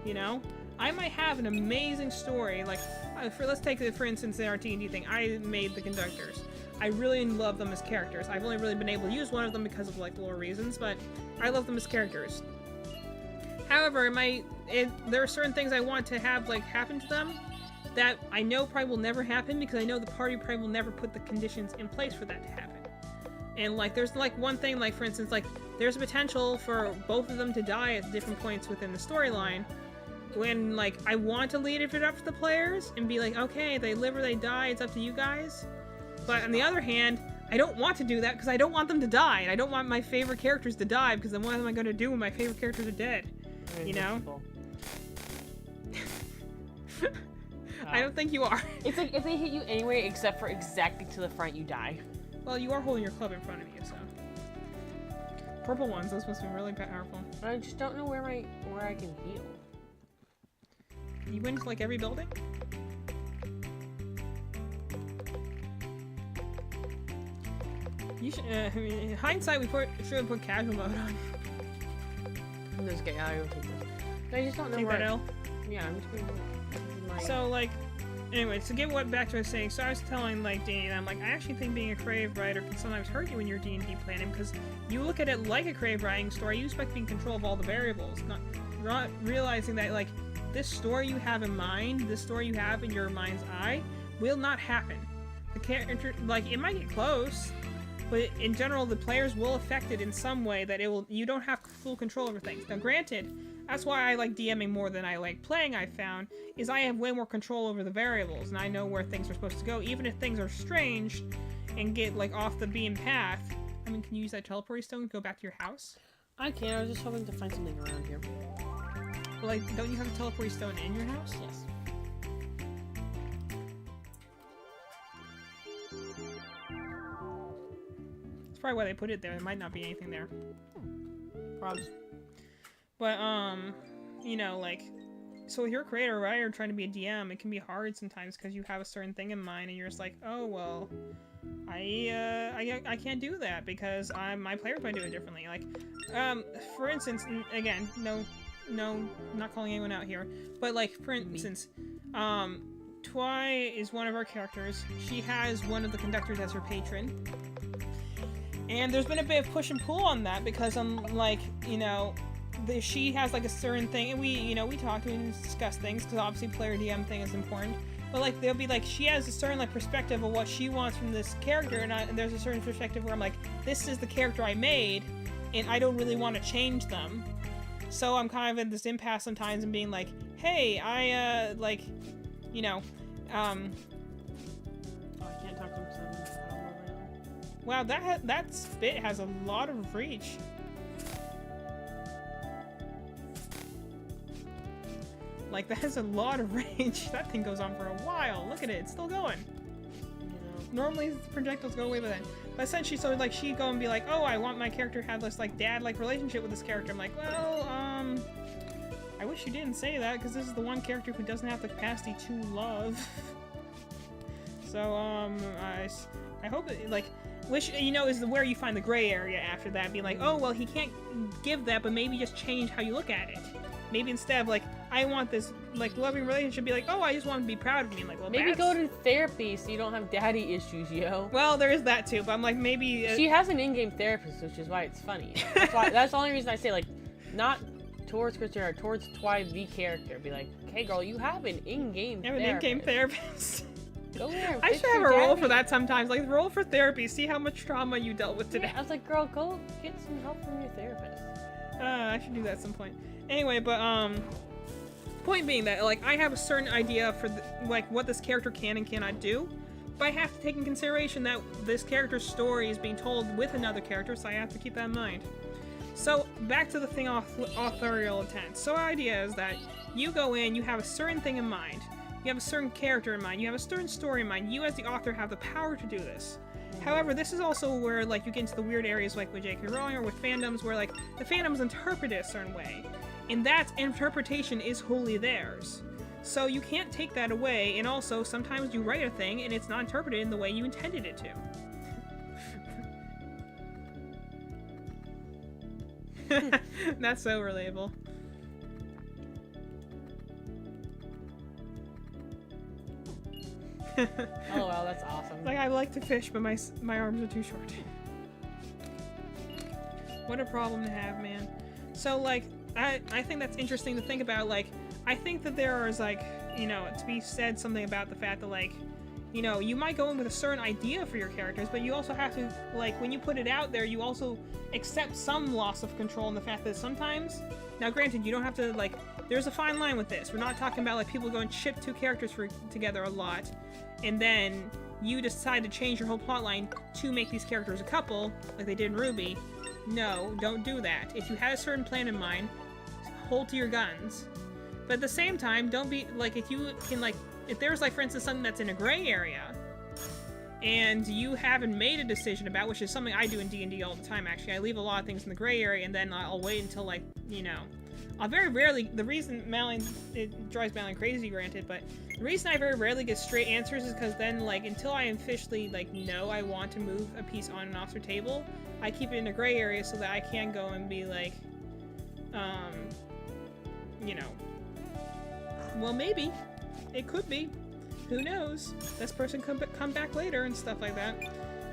you know? I might have an amazing story, like, let's take, for instance, the D&D thing. I made the conductors. I really love them as characters. I've only really been able to use one of them because of, like, lore reasons, but I love them as characters. However, there are certain things I want to have, like, happen to them that I know probably will never happen, because I know the party probably will never put the conditions in place for that to happen. And, like, there's, like, one thing, like, for instance, like, there's a potential for both of them to die at different points within the storyline, when, like, I want to lead it up to the players and be like, okay, they live or they die, it's up to you guys. But on the other hand, I don't want to do that, because I don't want them to die, and I don't want my favorite characters to die, because then what am I going to do when my favorite characters are dead? You know? I don't think you are. It's like, if they hit you anywhere except for exactly to the front, you die. Well, you are holding your club in front of you, so. Purple ones, those must be really powerful. I just don't know where I can heal. You went to, like, every building? You should, I mean, in hindsight, we should have put casual mode on. I'm just kidding. I don't think this. I just don't know Take where. that L. Yeah, I'm just gonna. My... So, like, anyway, to get what back to what I was saying, so I was telling, like, Danny, and I'm like, I actually think being a creative writer can sometimes hurt you when you're D&D planning, because you look at it like a creative writing story, you expect to be in control of all the variables, not realizing that, like, this story you have in mind, this story you have in your mind's eye, will not happen. The character, like, it might get close, but in general, the players will affect it in some way that you don't have full control over things. Now, granted, that's why I like DMing more than I like playing, I found, is I have way more control over the variables, and I know where things are supposed to go, even if things are strange and get, like, off the beam path. I mean, can you use that teleporting stone to go back to your house? I can't. I was just hoping to find something around here. Like, don't you have a teleporting stone in your house? Yes. That's probably why they put it there. There might not be anything there. Probs. But, you know, like, so if you're a creator, right, or trying to be a DM, it can be hard sometimes because you have a certain thing in mind and you're just like, oh, well, I can't do that because my players might do it differently. Like, for instance, again, no, not calling anyone out here, but, like, for instance, Twy is one of our characters. She has one of the conductors as her patron. And there's been a bit of push and pull on that because, like, you know, she has, like, a certain thing, and we talk and discuss things, because obviously player DM thing is important, but, like, there'll be, like, she has a certain, like, perspective of what she wants from this character, and there's a certain perspective where I'm like, this is the character I made, and I don't really want to change them, so I'm kind of in this impasse sometimes and being like, hey, like, you know, Oh, I can't talk to him because I don't know right now. wow, that spit has a lot of reach. Like, that has a lot of range. That thing goes on for a while. Look at it, it's still going. You know. Normally, the projectiles go away with it. But essentially, so, like, she'd go and be like, oh, I want my character to have this, like, dad-like relationship with this character. I'm like, well, I wish you didn't say that, because this is the one character who doesn't have the capacity to love. So, I hope it, like, which, you know, is where you find the gray area after that. Be like, oh, well, he can't give that, but maybe just change how you look at it. Maybe instead of, like, I want this, like, loving relationship, be like, oh, I just want him to be proud of me. I'm like, well, Maybe go to therapy so you don't have daddy issues, yo. Well, there is that too, but I'm like, maybe... She has an in-game therapist, which is why it's funny. That's the only reason I say, like, not towards Christian or towards Twy, the character. Be like, hey, girl, you have an in-game therapist. I have an in-game therapist. Go there. I should have a role for that sometimes. Like, roll for therapy. See how much trauma you dealt with today. Yeah, I was like, girl, go get some help from your therapist. I should do that at some point. Anyway, but, point being that, like, I have a certain idea for, like, what this character can and cannot do, but I have to take in consideration that this character's story is being told with another character, so I have to keep that in mind. So, back to the thing authorial intent. So, our idea is that you go in, you have a certain thing in mind, you have a certain character in mind, you have a certain story in mind, you as the author have the power to do this. However, this is also where, like, you get into the weird areas like with J.K. Rowling or with fandoms where, like, the fandoms interpret it a certain way. And that interpretation is wholly theirs. So you can't take that away, and also, sometimes you write a thing and it's not interpreted in the way you intended it to. That's so relatable. Oh, wow, that's awesome. Like, I like to fish, but my arms are too short. What a problem to have, man. So, like, I think that's interesting to think about. Like, I think that there is, like, you know, to be said something about the fact that, like, you know, you might go in with a certain idea for your characters, but you also have to, like, when you put it out there, you also accept some loss of control in the fact that sometimes, now granted, you don't have to, like, there's a fine line with this. We're not talking about, like, people go and ship two characters together a lot, and then you decide to change your whole plotline to make these characters a couple, like they did in RWBY. No, don't do that. If you had a certain plan in mind, hold to your guns. But at the same time, don't be, like, if you can, like, if there's, like, for instance, something that's in a gray area, and you haven't made a decision about, which is something I do in D&D all the time, actually. I leave a lot of things in the gray area, and then I'll wait until, like, you know, I very rarely, the reason Malin, it drives Malin crazy, granted, but the reason I very rarely get straight answers is because then, like, until I officially, like, know I want to move a piece on and off their table, I keep it in a gray area so that I can go and be like, you know, well, maybe. It could be. Who knows? This person could come back later and stuff like that.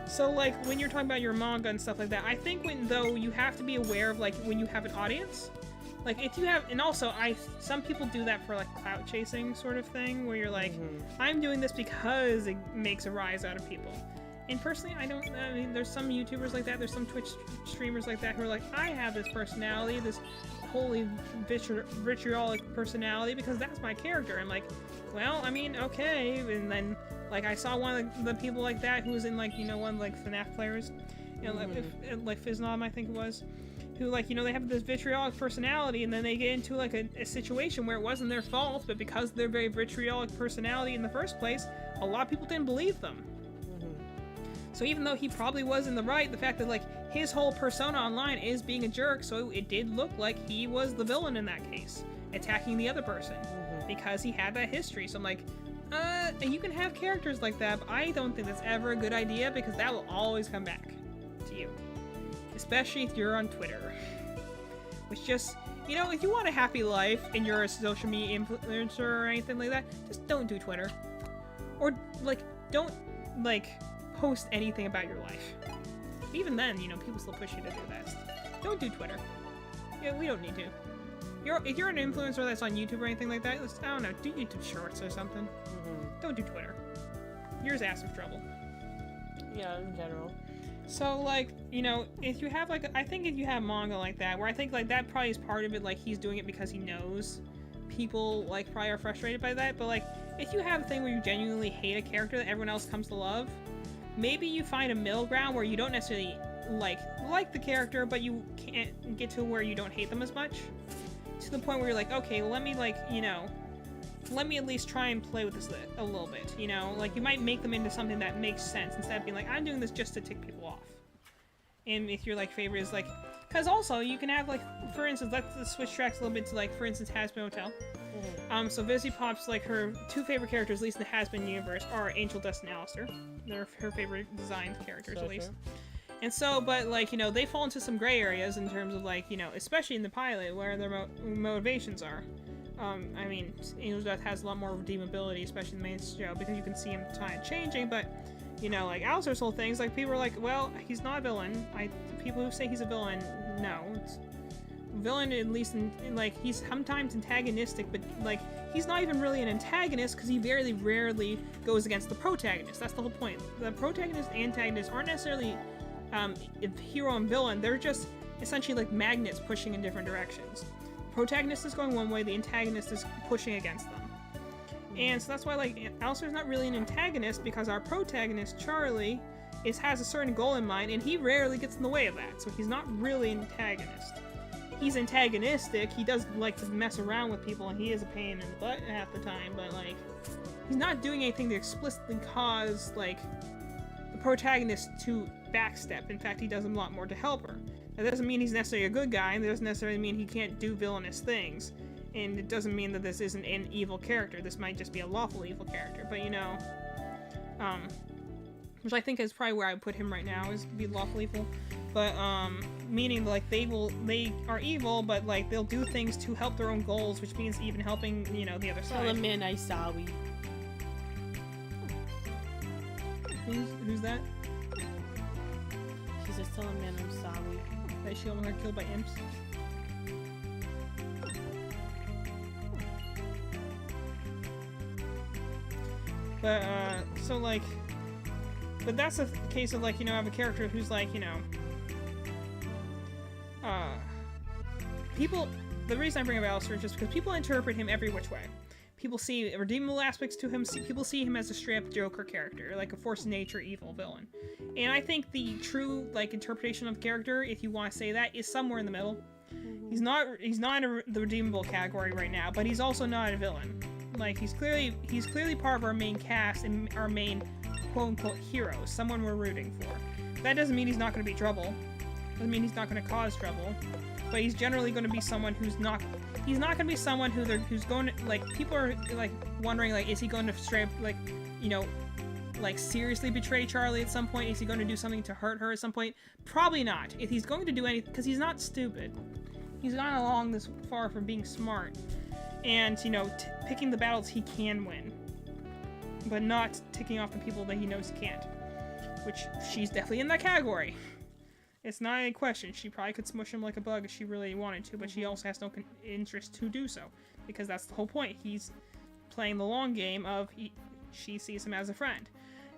So, like, when you're talking about your manga and stuff like that, I think though, you have to be aware of, like, when you have an audience. Like, if you have, and also, some people do that for, like, clout chasing sort of thing, where you're like, I'm doing this because it makes a rise out of people. And personally, I mean, there's some YouTubers like that, there's some Twitch streamers like that who are like, I have this personality, this holy vitriolic personality, because that's my character. I'm like, well, I mean, okay. And then, like, I saw one of the people like that who was in, like, you know, one of, like, FNAF players, you know, like Fiznom, I think it was, who, like, you know, they have this vitriolic personality, and then they get into, like, a situation where it wasn't their fault, but because of their very vitriolic personality in the first place, a lot of people didn't believe them. So even though he probably was in the right, the fact that, like, his whole persona online is being a jerk, so it did look like he was the villain in that case, attacking the other person, because he had that history. So I'm like, you can have characters like that, but I don't think that's ever a good idea, because that will always come back to you. Especially if you're on Twitter. Which just, you know, if you want a happy life and you're a social media influencer or anything like that, just don't do Twitter. Or, like, don't, like, post anything about your life. Even then, you know, people still push you to do that. Don't do Twitter. Yeah, we don't need to. If you're an influencer that's on YouTube or anything like that, I don't know, do YouTube Shorts or something. Don't do Twitter. You're his ass of trouble. Yeah, in general. So, like, you know, if you have, like, I think if you have manga like that, where I think, like, that probably is part of it, like, he's doing it because he knows people, like, probably are frustrated by that, but, like, if you have a thing where you genuinely hate a character that everyone else comes to love, maybe you find a middle ground where you don't necessarily, like the character, but you can't get to where you don't hate them as much, to the point where you're like, okay, let me, like, you know, let me at least try and play with this a little bit, you know? Like, you might make them into something that makes sense, instead of being like, I'm doing this just to tick people off. And if your, like, favorite is, like... Because also, you can have, like, for instance, let's switch tracks a little bit to, like, for instance, Hazbin Hotel. So Vizzy Pop's, like, her two favorite characters, at least in the Hazbin universe, are Angel Dust and Alistair. They're her favorite designed characters, at least. And so, but, like, you know, they fall into some gray areas in terms of, like, you know, especially in the pilot, where their motivations are. I mean, Angel Death has a lot more redeemability, especially in the main show, because you can see him kind of changing, but, you know, like, Alistair's whole thing is, like, people are like, well, he's not a villain. People who say he's a villain, no. Villain, at least, like, he's sometimes antagonistic, but, like, he's not even really an antagonist, because he very rarely goes against the protagonist. That's the whole point. The protagonist and antagonist aren't necessarily, hero and villain, they're just essentially, like, magnets pushing in different directions. Protagonist is going one way, the antagonist is pushing against them. And so that's why, like, Alistair's not really an antagonist, because our protagonist, Charlie, has a certain goal in mind, and he rarely gets in the way of that, so he's not really an antagonist. He's antagonistic, he does like to mess around with people, and he is a pain in the butt half the time, but, like, he's not doing anything to explicitly cause, like, the protagonist to backstep. In fact, he does a lot more to help her. That doesn't mean he's necessarily a good guy, and that doesn't necessarily mean he can't do villainous things. And it doesn't mean that this isn't an evil character. This might just be a lawful evil character. But, you know, which I think is probably where I would put him right now, is be lawful evil. But, meaning, like, they are evil, but, like, they'll do things to help their own goals, which means even helping, you know, the other side. Tell him man I sorry. Who's that? She says, tell him man I'm sorry. That she almost got killed by imps. But, so, like, but that's a case of, like, you know, I have a character who's, like, you know, people, the reason I bring up Alistair is just because people interpret him every which way. People see redeemable aspects to him, people see him as a straight-up Joker character, like a force of nature evil villain. And I think the true, like, interpretation of character, if you want to say that, is somewhere in the middle. He's not in the redeemable category right now, but he's also not a villain. Like, he's clearly part of our main cast and our main quote-unquote hero, someone we're rooting for. That doesn't mean he's not going to be trouble. Doesn't mean he's not going to cause trouble, but he's generally going to be someone who's not. He's not going to be someone who's going to, like, people are like wondering, like, is he going to straight up, like, you know, like seriously betray Charlie at some point? Is he going to do something to hurt her at some point? Probably not. If he's going to do anything, because he's not stupid. He's gone along this far from being smart, and you know, picking the battles he can win, but not ticking off the people that he knows he can't. Which she's definitely in that category. It's not a question. She probably could smush him like a bug if she really wanted to, but she also has no interest to do so, because that's the whole point. He's playing the long game of she sees him as a friend,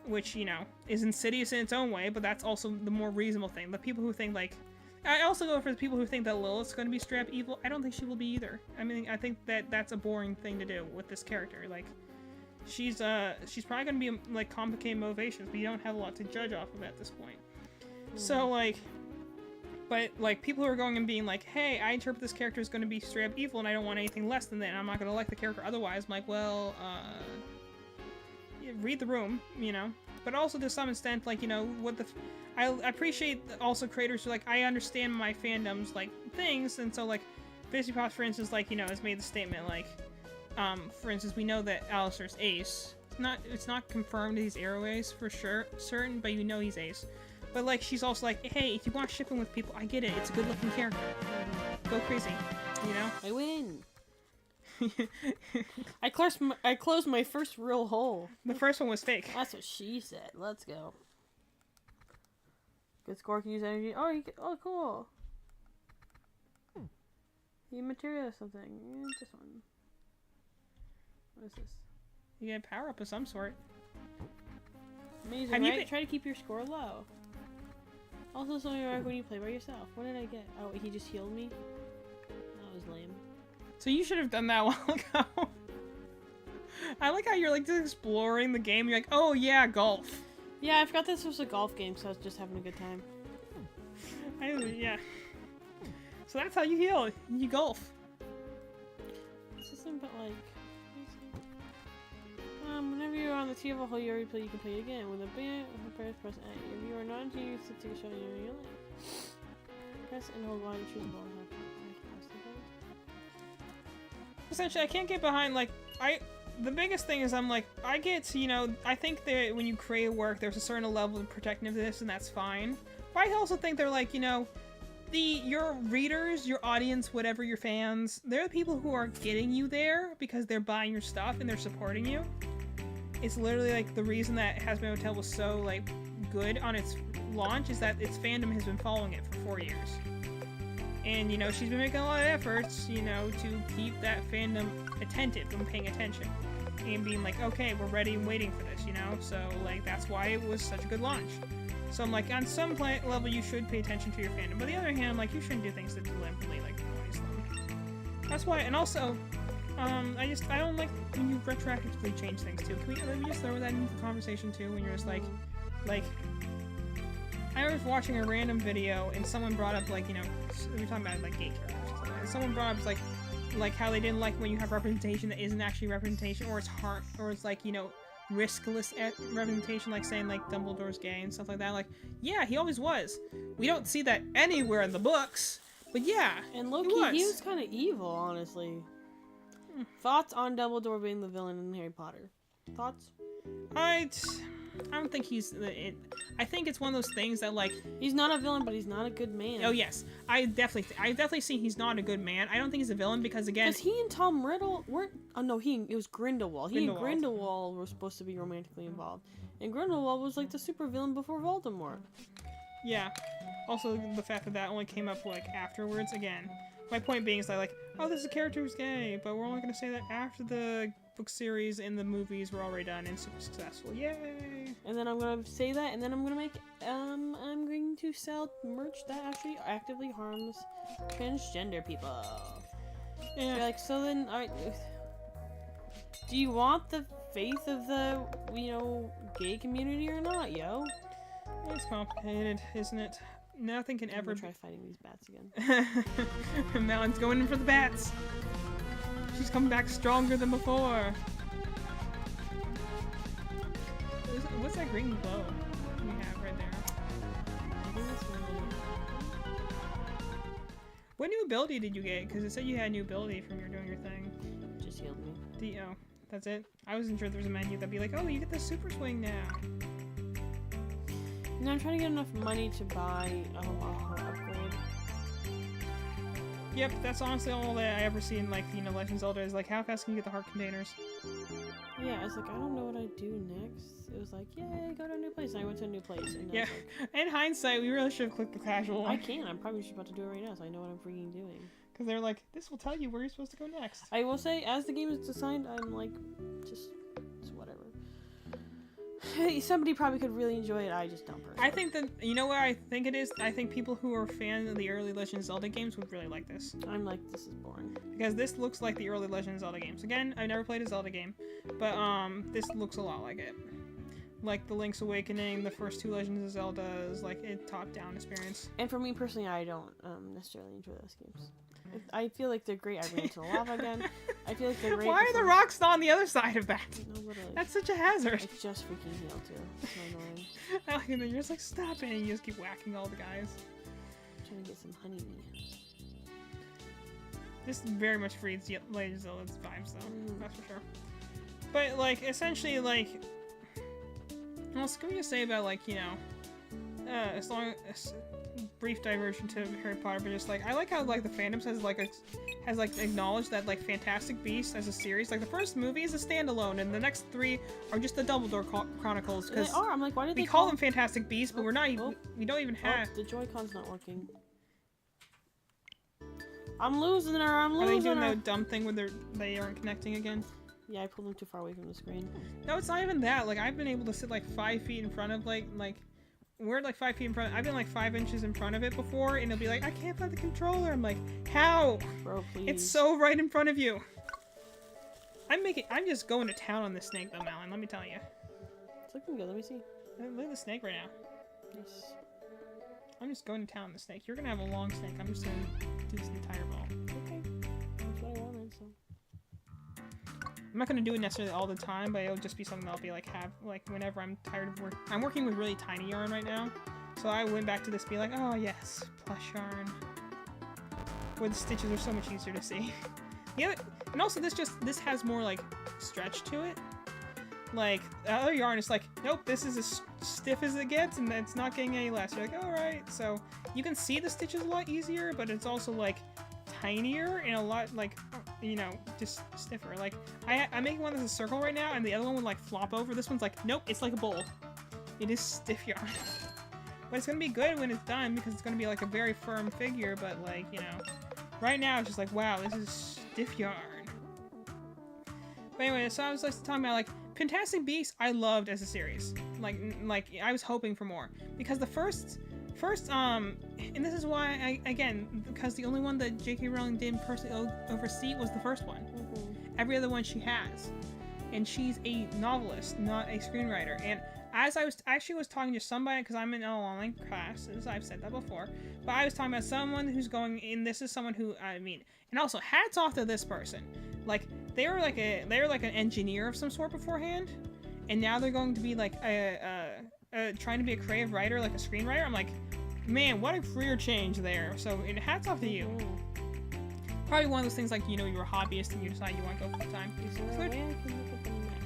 which, you know, is insidious in its own way, but that's also the more reasonable thing. The people who think, like, I also go for the people who think that Lilith's going to be straight up evil. I don't think she will be either. I mean, I think that that's a boring thing to do with this character. Like, she's probably going to be, like, complicated motivations, but you don't have a lot to judge off of at this point. So, like, but, like, people who are going and being like, hey, I interpret this character as going to be straight up evil and I don't want anything less than that, and I'm not going to like the character otherwise. I'm like, well, yeah, read the room, you know? But also to some extent, like, you know, what the... I appreciate also creators who, like, I understand my fandom's, like, things, and so, like, Fizzypop, for instance, like, you know, has made the statement, like, for instance, we know that Alistair's ace. It's not confirmed that he's Arrow Ace for sure, certain, but you know he's ace. But, like, she's also like, hey, if you want shipping with people, I get it. It's a good-looking character. Go crazy, you know? I win. I closed my first real hole. The first one was fake. That's what she said. Let's go. Good score, can use energy. Oh, oh, cool. You material or something. Yeah, this one. What is this? You get a power up of some sort. Amazing, Have you right? Try to keep your score low. Also, something like when you play by yourself. What did I get? Oh, he just healed me? That was lame. So you should have done that a while ago. I like how you're, like, just exploring the game. You're like, oh, yeah, golf. Yeah, I forgot this was a golf game, so I was just having a good time. Yeah. So that's how you heal. You golf. This isn't but like... whenever you're on the tee of a hole you already play, you can play it again. With a band, press A. If you are not you to take a shot in your life. Press and hold while you choose the ball. Essentially, I can't get behind, like, the biggest thing is I'm like, I get, you know, I think that when you create work, there's a certain level of protectiveness, and that's fine. But I also think they're like, you know, your readers, your audience, whatever, your fans, they're the people who are getting you there because they're buying your stuff and they're supporting you. It's literally, like, the reason that Hazbin Hotel was so, like, good on its launch is that its fandom has been following it for 4 years. And, you know, she's been making a lot of efforts, you know, to keep that fandom attentive and paying attention. And being like, okay, we're ready and waiting for this, you know? So, like, that's why it was such a good launch. So I'm like, on some level, you should pay attention to your fandom. But on the other hand, I'm like, you shouldn't do things that deliberately, like, noise them. That's why, and also, I don't like when you retroactively change things, too. Let me just throw that into the conversation, too, when you're just like, I was watching a random video, and someone brought up, like, you know, we were talking about, like, gay characters or something. And someone brought up, like how they didn't like when you have representation that isn't actually representation, or it's hard, or it's, like, you know, riskless representation, like saying, like, Dumbledore's gay and stuff like that. Like, yeah, he always was. We don't see that anywhere in the books, but yeah, and low-key, he was kind of evil, honestly. Thoughts on Dumbledore being the villain in Harry Potter? Thoughts? I don't think he's I think it's one of those things that, like, he's not a villain, but he's not a good man. Oh yes, I definitely see he's not a good man. I don't think he's a villain because, again, because he and Tom Riddle weren't. Oh no, it was Grindelwald. He and Grindelwald were supposed to be romantically involved, and Grindelwald was like the super villain before Voldemort. Yeah. Also, the fact that only came up, like, afterwards. Again, my point being is that, like, oh, this is a character who's gay, but we're only going to say that after the book series and the movies were already done and super successful. Yay! And then I'm gonna say that, and then I'm gonna make I'm going to sell merch that actually actively harms transgender people. Yeah. Like, so then do you want the faith of the, you know, gay community or not, yo? It's complicated, isn't it? Nothing can ever try fighting these bats again. Melon's going in for the bats. She's coming back stronger than before. What's that green glow we have right there? I think that's What new ability did you get? Because it said you had a new ability from your doing your thing. Just healed me. Oh, that's it? I wasn't sure if there was a menu that'd be like, oh, you get the super swing now. No, I'm trying to get enough money to buy a upgrade. Yep, that's honestly all that I ever see in, like, you know, Legend of Zelda is, like, how fast can you get the heart containers? Yeah, I was like, I don't know what I do next. It was like, yay, go to a new place. And I went to a new place. And Yeah, I was like, in hindsight, we really should have clicked the casual I one. can. I'm probably just about to do it right now, so I know what I'm freaking doing. Because they're like, this will tell you where you're supposed to go next. I will say, as the game is designed, I'm like, just whatever. Somebody probably could really enjoy it. I just don't personally. I think that, you know what I think it is? I think people who are fans of the early Legend of Zelda games would really like this. I'm like, this is boring. Because this looks like the early Legend of Zelda games. Again, I've never played a Zelda game, but this looks a lot like it. Like the Link's Awakening, the first two Legends of Zelda is like a top-down experience. And for me personally, I don't necessarily enjoy those games. I feel like they're great. I ran into the lava again. I feel like they're great. Why are the rocks not on the other side of that? No, literally. That's such a hazard. I just freaking healed too. It's so annoying. And then you're just like, stop it, and you just keep whacking all the guys. I'm trying to get some honeybee. This very much reads Legend of Zelda's vibes, though. Mm. That's for sure. But, like, essentially, like... What else can we just say about, like, you know... as long as... brief diversion to Harry Potter, but just, like... I like how, like, the fandoms has acknowledged that, like, Fantastic Beasts as a series... Like, the first movie is a standalone, and the next three are just the Dumbledore Chronicles, They because... are. I'm like, why did We they call them Fantastic Beasts, but we're not even... Oh. We don't even have... Oh, the Joy-Con's not working. I'm losing her. I'm Are they losing doing her. that dumb thing where they aren't connecting again? Yeah, I pulled them too far away from the screen. No, it's not even that. Like, I've been able to sit, like, 5 feet in front of, like... We're, like, 5 feet in front... I've been, like, 5 inches in front of it before, and it'll be like, I can't find the controller. I'm like, how? Bro, please. It's so right in front of you. I'm just going to town on this snake, though, Malin. Let me tell you. It's looking good. Let me see. Look at the snake right now. Nice. I'm just going to town on the snake. You're gonna have a long snake. I'm just gonna do this entire ball. Okay. That's what I wanted, so. I'm not gonna do it necessarily all the time, but it'll just be something I'll be like whenever I'm tired of work. I'm working with really tiny yarn right now, so I went back to this, be like, oh yes, plush yarn, where the stitches are so much easier to see. Yeah, and also this has more like stretch to it. Like the other yarn is like, nope, this is as stiff as it gets, and it's not getting any less. You're like, all right, so you can see the stitches a lot easier, but it's also like tinier and a lot like, you know, just stiffer. Like I'm making one that's a circle right now, and the other one would like flop over. This one's like, nope, it's like a bowl. It is stiff yarn, but it's gonna be good when it's done because it's gonna be like a very firm figure. But like, you know, right now it's just like, wow, this is stiff yarn. But anyway, so I was like talking about like Fantastic Beasts. I loved as a series. Like I was hoping for more because the first, and this is why because the only one that J.K. Rowling didn't personally oversee was the first one. Mm-hmm. Every other one she has, and she's a novelist, not a screenwriter. And as I was talking to somebody, because I'm in an online classes, I've said that before, but I was talking about someone who's going, and this is someone who, I mean, and also hats off to this person. Like, they were like an engineer of some sort beforehand, and now they're going to be like trying to be a creative writer, like a screenwriter. I'm like, man, what a career change there. So, and hats off to you. Mm-hmm. Probably one of those things like, you know, you're a hobbyist and you decide you want to go full time. Is there a way I can look at the map?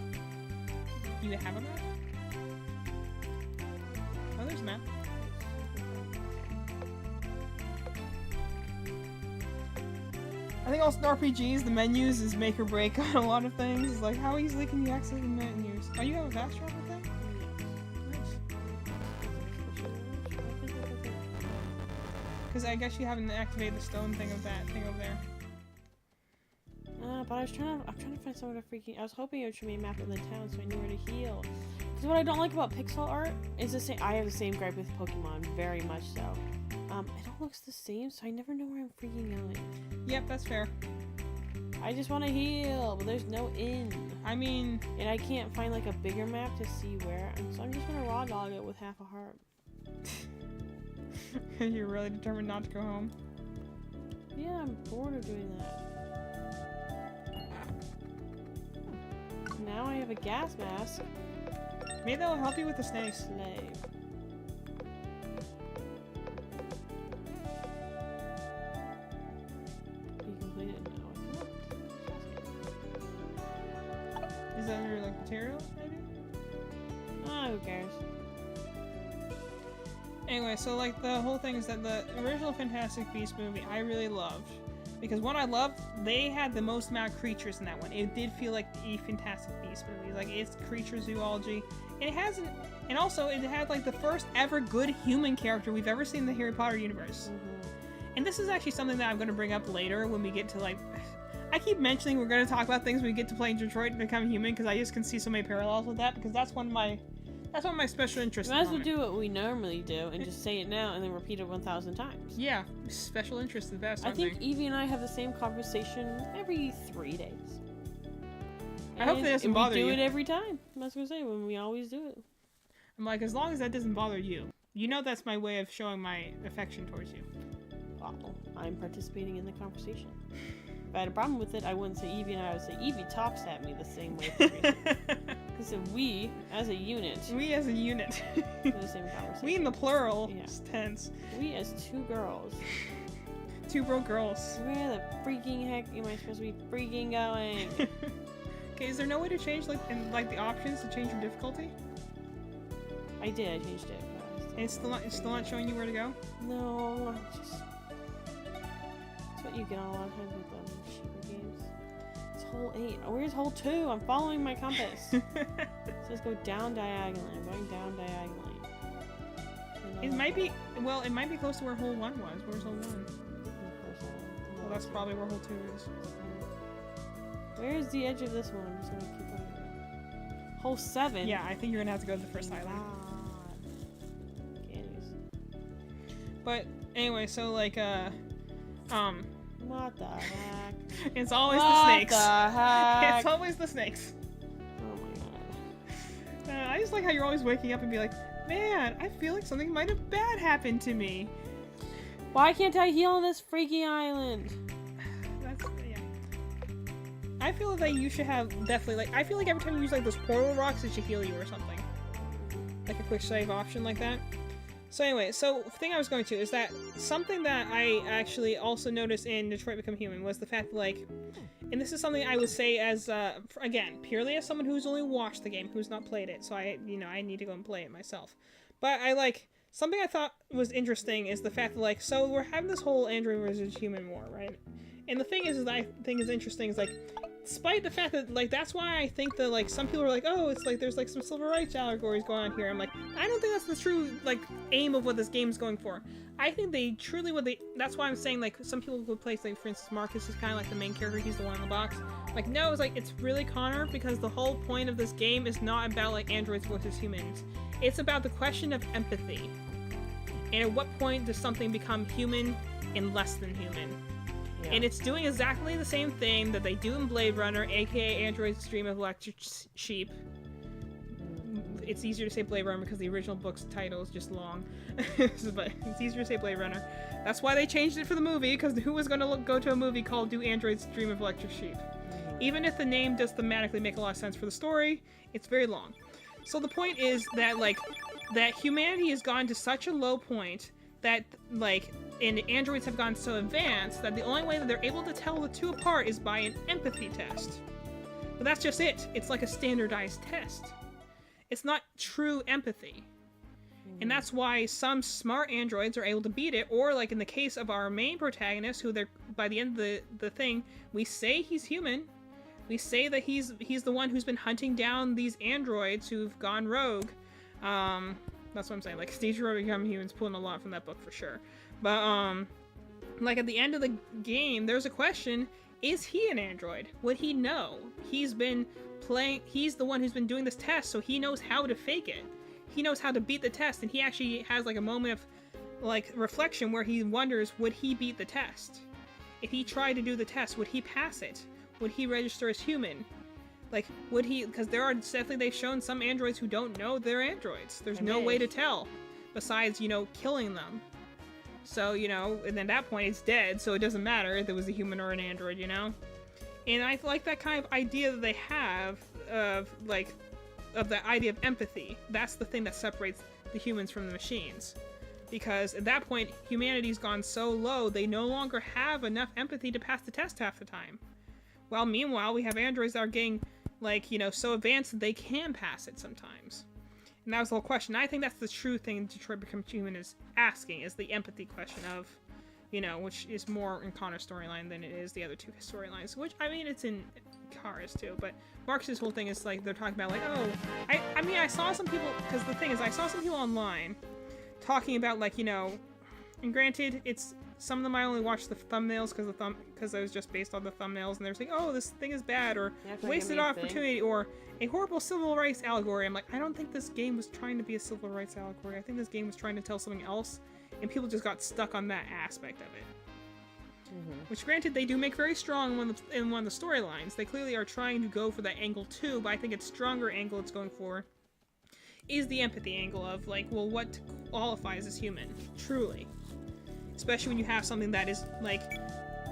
You have a map? Oh, there's a map. I think also in RPGs, the menus is make or break on a lot of things. It's like, how easily can you access the menus? Oh, you have a fast travel thing? Nice. Because I guess you haven't activated the stone thing of that thing over there. But I'm trying to find somewhere to freaking. I was hoping it would show me a map of the town so I knew where to heal. Because what I don't like about pixel art is the same. I have the same gripe with Pokemon, very much so. It all looks the same, so I never know where I'm freaking going. Yep, that's fair. I just want to heal, but there's no inn. I mean, and I can't find like a bigger map to see where. So I'm just gonna raw dog it with half a heart. you're really determined not to go home. Yeah, I'm bored of doing that. Now I have a gas mask. Maybe that'll help you with the snakes. Slave. Is that under like material, maybe? Ah, who cares? Anyway, so like the whole thing is that the original Fantastic Beasts movie I really loved. Because one I loved, they had the most amount of creatures in that one. It did feel like a Fantastic Beasts movie. Like, it's creature zoology. And it hasn't... And also, it had, like, the first ever good human character we've ever seen in the Harry Potter universe. And this is actually something that I'm going to bring up later when we get to, like... I keep mentioning we're going to talk about things when we get to playing Detroit and become human, because I just can see so many parallels with that, because that's one of my... That's one of my special interests. We might as well do what we normally do and just say it now and then repeat it 1,000 times. Yeah, special interest is the best. I think Evie and I have the same conversation every 3 days. I hope that doesn't bother you. We do it every time. I was gonna say, when we always do it. I'm like, as long as that doesn't bother you. You know that's my way of showing my affection towards you. Well, I'm participating in the conversation. If I had a problem with it, I wouldn't say Evie and I would say Evie talks at me the same way. Because we, as a unit. We as a unit. Do the same conversation. We in the plural Yeah. tense. We as two girls. Two broke girls. Where the freaking heck am I supposed to be freaking going? Okay, is there no way to change like the options to change your difficulty? I did, I changed it. But And it's still not showing you where to go? No, I just... That's what you get a lot of times with shooter games. It's hole 8. Oh, where's hole 2? I'm following my compass. It says go down diagonally. I'm going down diagonally. It might be, well, it might be close to where hole 1 was. Where's hole 1? Well, that's probably where hole 2 is. Where's the edge of this one? I'm just gonna keep going. Hole 7? Yeah, I think you're gonna have to go to the first island. Candies. But anyway, so like, What the heck? it's always What the snakes. the heck? It's always the snakes. Oh my god. I just like how you're always waking up and be like, man, I feel like something might have bad happened to me. Why can't I heal on this freaking island? That's, yeah. I feel that you should have definitely, like, I feel like every time you use, like, those portal rocks, it should heal you or something. Like a quick save option like that. So anyway, so the thing I was going to is that something that I actually also noticed in Detroit Become Human was the fact that, like, and this is something I would say as, again, purely as someone who's only watched the game, who's not played it, so I need to go and play it myself. But something I thought was interesting is the fact that, like, so we're having this whole android versus human war, right? And the thing is that I think is interesting is, like, despite the fact that, like, that's why I think that, like, some people are like, oh, it's like, there's, like, some civil rights allegories going on here. I'm like, I don't think that's the true, like, aim of what this game's going for. I think they truly, that's why I'm saying, like, some people would place, like, for instance, Marcus is kind of like the main character, he's the one in the box. Like, no, it's like, it's really Connor, because the whole point of this game is not about, like, androids versus humans. It's about the question of empathy. And at what point does something become human and less than human? Yeah. And it's doing exactly the same thing that they do in Blade Runner, aka Android's Dream of Electric Sheep. It's easier to say Blade Runner because the original book's title is just long. But it's easier to say Blade Runner. That's why they changed it for the movie, because who was going to go to a movie called Do Android's Dream of Electric Sheep? Even if the name does thematically make a lot of sense for the story, it's very long. So the point is that, like, that humanity has gone to such a low point that, like, and androids have gone so advanced that the only way that they're able to tell the two apart is by an empathy test. But that's just it. It's like a standardized test. It's not true empathy. And that's why some smart androids are able to beat it, or like in the case of our main protagonist, who they're, by the end of the thing, we say he's human. We say that he's the one who's been hunting down these androids who've gone rogue. That's what I'm saying. Like, Stage Road Become Human's pulling a lot from that book for sure. But, like, at the end of the game, there's a question, is he an android? Would he know? He's the one who's been doing this test, so he knows how to fake it. He knows how to beat the test, and he actually has, like, a moment of, like, reflection where he wonders, would he beat the test? If he tried to do the test, would he pass it? Would he register as human? Like, would he, because there are definitely, they've shown some androids who don't know they're androids. There's no way to tell, besides, killing them. So, and at that point it's dead, so it doesn't matter if it was a human or an android, And I like that kind of idea that they have of the idea of empathy. That's the thing that separates the humans from the machines. Because at that point, humanity's gone so low, they no longer have enough empathy to pass the test half the time. While meanwhile, we have androids that are getting like, you know, so advanced that they can pass it sometimes. And that was the whole question. I think that's the true thing Detroit Become Human is asking, is the empathy question of, you know, which is more in Connor's storyline than it is the other two storylines, which, I mean, it's in Cars too, but Marcus's whole thing is, like, they're talking about, like, oh, I mean, I saw some people, because the thing is, I saw some people online talking about, like, you know, and granted, it's, some of them I only watched the thumbnails because I was just based on the thumbnails, and they're saying, oh, this thing is bad, or wasted opportunity, or a horrible civil rights allegory. I'm like, I don't think this game was trying to be a civil rights allegory. I think this game was trying to tell something else, and people just got stuck on that aspect of it. Which, granted, they do make very strong in one of the storylines. They clearly are trying to go for that angle too, but I think its stronger angle it's going for is the empathy angle of, like, well, what qualifies as human, truly. Especially when you have something that is, like,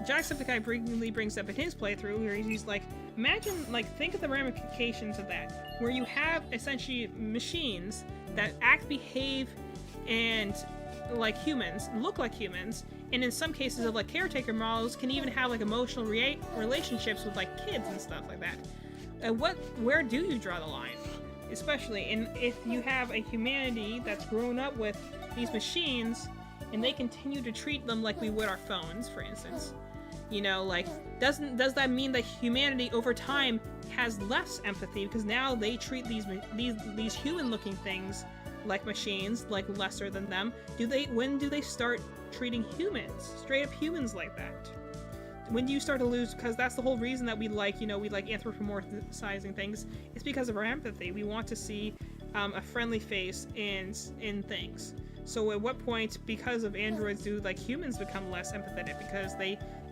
Jacksepticeye briefly brings up in his playthrough, where he's like, imagine, like, think of the ramifications of that, where you have, essentially, machines that act, behave, and, like humans, look like humans, and in some cases of, like, caretaker models, can even have, like, emotional relationships with, like, kids and stuff like that. Where do you draw the line? Especially, and if you have a humanity that's grown up with these machines, and they continue to treat them like we would our phones, for instance. You know, like, does that mean that humanity over time has less empathy because now they treat these human-looking things like machines, like lesser than them? When do they start treating humans, straight up humans, like that? When do you start to lose? Because that's the whole reason that we like anthropomorphizing things. It's because of our empathy. We want to see a friendly face in things. So at what point, because of androids, do, like, humans become less empathetic? Because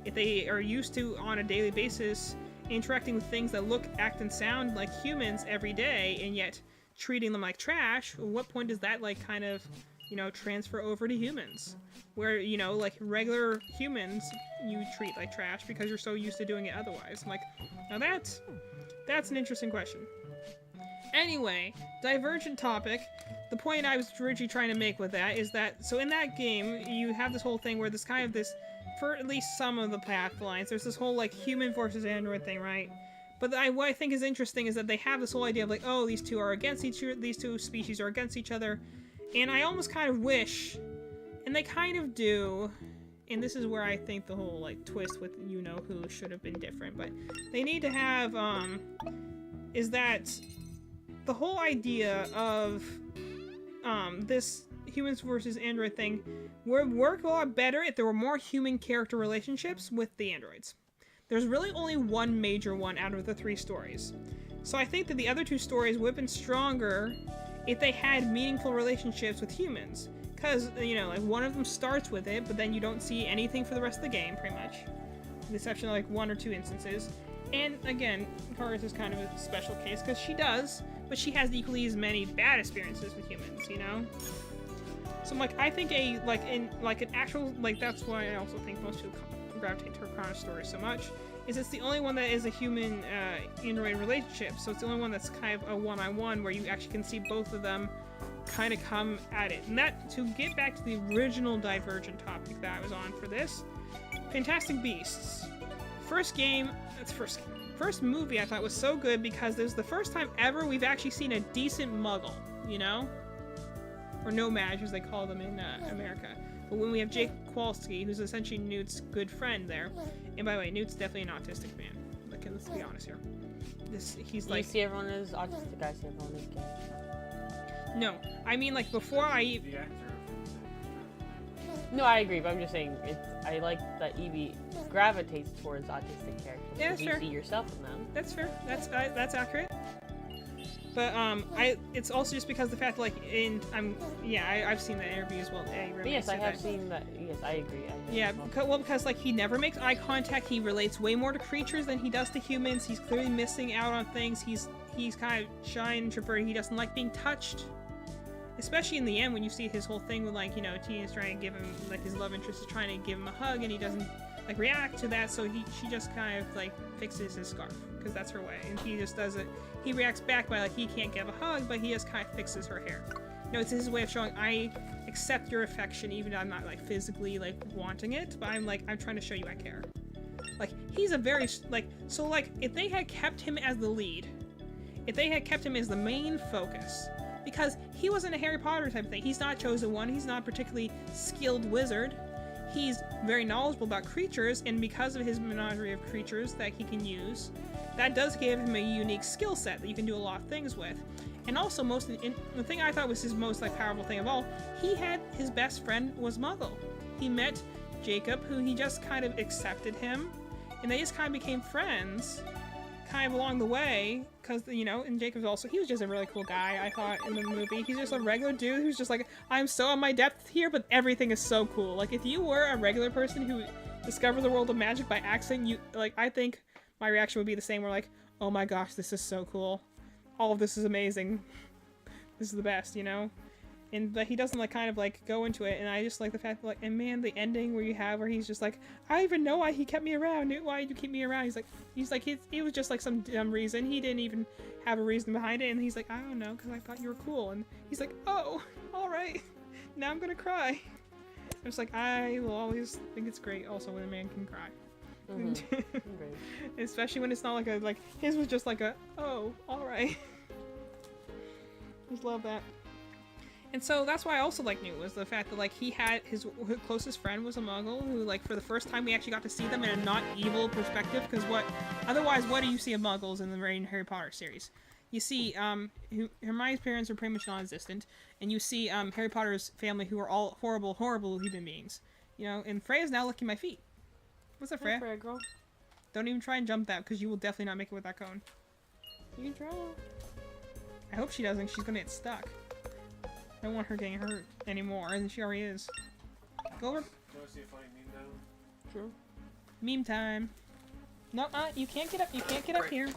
if they are used to, on a daily basis, interacting with things that look, act, and sound like humans every day, and yet treating them like trash, at what point does that, like, kind of, you know, transfer over to humans? Where, you know, like, regular humans you treat like trash because you're so used to doing it otherwise. I'm like, now that's an interesting question. Anyway, divergent topic. The point I was originally trying to make with that is that, so in that game, you have this whole thing where this kind of this, for at least some of the path lines, there's this whole, like, human versus android thing, right? But what I think is interesting is that they have this whole idea of, like, oh, these two species are against each other, and I almost kind of wish, and they kind of do, and this is where I think the whole, like, twist with you-know-who should have been different, but they need to have, is that the whole idea of this humans versus android thing would work a lot better if there were more human character relationships with the androids. There's really only one major one out of the 3 stories. So I think that the other 2 stories would have been stronger if they had meaningful relationships with humans. Because, you know, like, one of them starts with it, but then you don't see anything for the rest of the game, pretty much. With the exception of, like, 1 or 2 instances. And, again, Karis is kind of a special case, because she does, but she has equally as many bad experiences with humans, you know? So, like, I think an actual, like, that's why I also think most people gravitate to her Chrono story so much, is it's the only one that is a human android relationship, so it's the only one that's kind of a one-on-one where you actually can see both of them kind of come at it. And that, to get back to the original Divergent topic that I was on for this, Fantastic Beasts. First movie I thought was so good because it was the first time ever we've actually seen a decent Muggle, you know? Or Nomad, as they call them in America. But when we have Jake Kowalski, who's essentially Newt's good friend there, and by the way, Newt's definitely an autistic man. Like, let's be honest here. He's like. You see everyone as autistic. I see everyone as gay. No, I mean, like, before I. The actor. No, I agree, but I'm just saying I like that Evie gravitates towards autistic characters. Yeah, that's you fair. see yourself in them. That's fair. That's accurate. But it's also just because the fact, like, I've seen that interview as well. Yes, I have seen that. Yes, I agree. Because like, he never makes eye contact. He relates way more to creatures than he does to humans. He's clearly missing out on things. He's kind of shy and introverted. He doesn't like being touched. Especially in the end when you see his whole thing with, like, you know, Tina's trying to give him, like, his love interest is trying to give him a hug, and he doesn't, like, react to that, so she just kind of, like, fixes his scarf, because that's her way, and he just does it. He reacts back by, like, he can't give a hug, but he just kind of fixes her hair. You know, it's his way of showing, I accept your affection, even though I'm not, like, physically, like, wanting it, but I'm trying to show you I care. Like, he's a very, like, so, like, if they had kept him as the lead, if they had kept him as the main focus, because he wasn't a Harry Potter type of thing. He's not chosen one. He's not a particularly skilled wizard. He's very knowledgeable about creatures, and because of his menagerie of creatures that he can use, that does give him a unique skill set that you can do a lot of things with. And also, the thing I thought was his most powerful thing of all, he had his best friend was Muggle. He met Jacob, who he just kind of accepted him, and they just kind of became friends, kind of along the way, because, and Jacob's also, he was just a really cool guy, I thought, in the movie. He's just a regular dude who's just like, I'm so on my depth here, but everything is so cool. Like, if you were a regular person who discovered the world of magic by accident, I think my reaction would be the same, where like, oh my gosh, this is so cool. All of this is amazing. This is the best, but he doesn't kind of go into it, and I just like the fact that and man, the ending where he's just like, I even know why he kept me around. Why did you keep me around? It was just some dumb reason. He didn't even have a reason behind it, and he's like, I don't know, because I thought you were cool. And he's like, oh, all right, now I'm gonna cry. I was like, I will always think it's great also when a man can cry. Especially when it's not his was just oh, all right. Just love that. And so that's why I also Newt, was the fact that he had his closest friend was a Muggle who for the first time we actually got to see them in a not evil perspective, because otherwise what do you see of Muggles in the Harry Potter series? You see Hermione's parents are pretty much non-existent, and you see Harry Potter's family who are all horrible human beings. And Freya's now licking my feet. What's up, Freya? Freya, girl. Don't even try and jump that, because you will definitely not make it with that cone. You can try. I hope she doesn't. She's gonna get stuck. I don't want her getting hurt anymore than she already is. Go over. Do you want to see a funny meme now? Sure. Meme time. No, you can't get up. You can't get up here.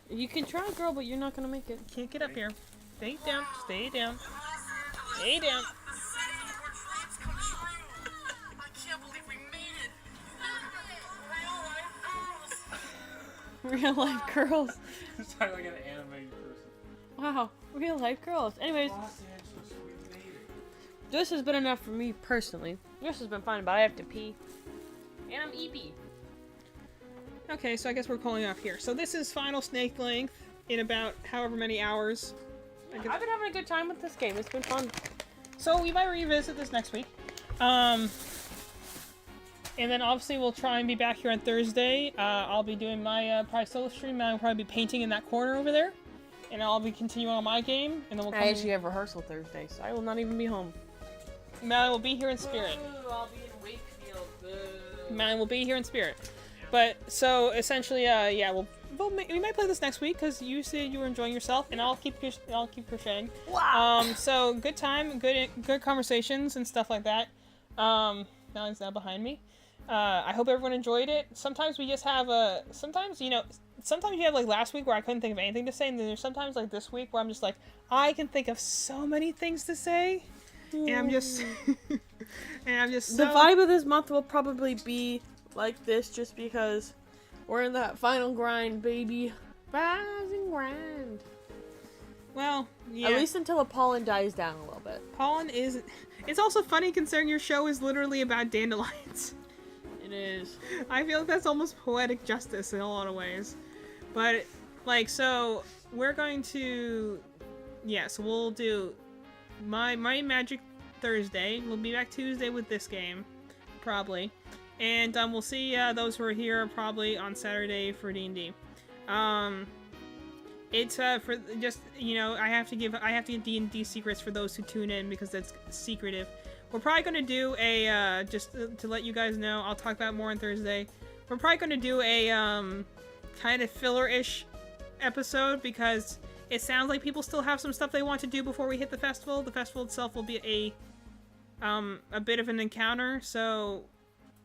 You can try, girl, but you're not gonna make it. You can't get up here. Stay down. Stay down. Stay down. Real life girls. You sound like an animated person. Wow, real life girls. Anyways, Los Angeles, we made it. this has been enough for me personally. This has been fun, but I have to pee. And I'm EP. Okay, so I guess we're calling off here. So this is Final Snake Length in about however many hours. I've been having a good time with this game. It's been fun. So we might revisit this next week. And then obviously we'll try and be back here on Thursday. I'll be doing my probably solo stream. I'll probably be painting in that corner over there. And I'll be continuing on my game. And then we'll I actually have rehearsal Thursday, so I will not even be home. Matt will be here in spirit. Boo, I'll be in Wakefield. Boo. Matt will be here in spirit. But, so, essentially, yeah, we might play this next week, because you said you were enjoying yourself, and I'll keep crocheting. Wow. So, good time, good conversations, and stuff like that. Melanie's now behind me. I hope everyone enjoyed it. Sometimes we just have sometimes you have last week where I couldn't think of anything to say, and then there's sometimes this week where I'm just I can think of so many things to say, and I'm just, The vibe of this month will probably be like this, just because we're in that final grind, baby. Rising grind. Well, yeah. At least until the pollen dies down a little bit. Pollen is. It's also funny considering your show is literally about dandelions. It is. I feel like that's almost poetic justice in a lot of ways. But, so, we're going to... Yeah, so we'll do my Magic Thursday. We'll be back Tuesday with this game, probably. And we'll see those who are here probably on Saturday for D&D. It's for just, I have to get D&D secrets for those who tune in, because that's secretive. We're probably going to do a, just to let you guys know, I'll talk about more on Thursday. We're probably going to do a, kind of filler-ish episode, because it sounds like people still have some stuff they want to do before we hit the festival. The festival itself will be a bit of an encounter, so,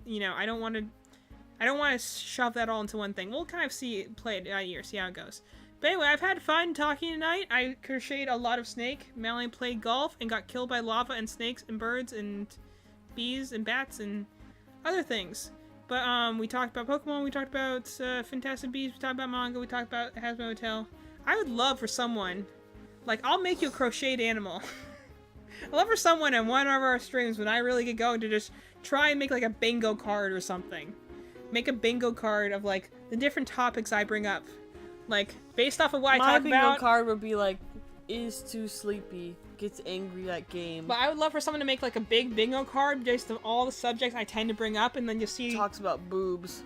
I don't want to shove that all into one thing. We'll kind of play it by ear, see how it goes. But anyway, I've had fun talking tonight. I crocheted a lot of snake. Melanie played golf and got killed by lava and snakes and birds and bees and bats and other things. But we talked about Pokemon, we talked about Fantastic Beasts, we talked about manga, we talked about Hazbin Hotel. I would love for someone, I'll make you a crocheted animal. I'd love for someone in one of our streams when I really get going to just try and make a bingo card or something. Make a bingo card of the different topics I bring up. Like, based off of what I My talk bingo about. card would be like, is too sleepy, gets angry at game, But I would love for someone to make like a big bingo card based on all the subjects I tend to bring up, and then you see. talks about boobs.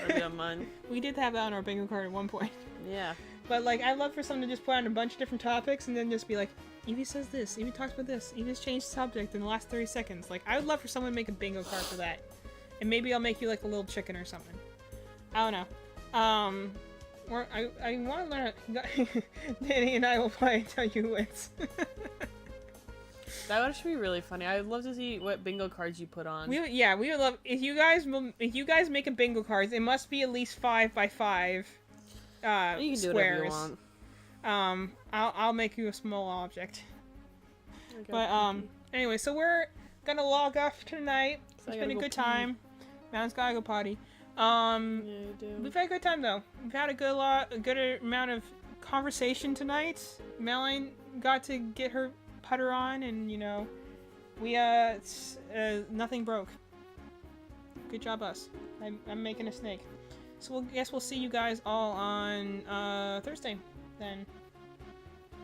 That'd be on mine. We did have that on our bingo card at one point. Yeah. But like, I'd love for someone to just put on a bunch of different topics and then just be like, Evie says this, Evie talks about this, Evie's changed subject in the last 30 seconds. Like, I would love for someone to make a bingo card for that. And maybe I'll make you like a little chicken or something. I don't know. Or I want to learn how... Danny and I will play until you wins. That would actually be really funny. I'd love to see what bingo cards you put on. we would love... If you guys make a bingo cards, it must be at least 5 by 5 You can do squares. whatever you want. I'll make you a small object. Okay, But anyway, so we're gonna log off tonight. So I It's gotta been a go good pee. time. Mountain's gotta go potty. Yeah, you do. We've had a good time though. We've had a good amount of conversation tonight. Melanie got to get her putter on, and you know, we nothing broke. Good job, us. I'm making a snake. So we'll see you guys all on Thursday then.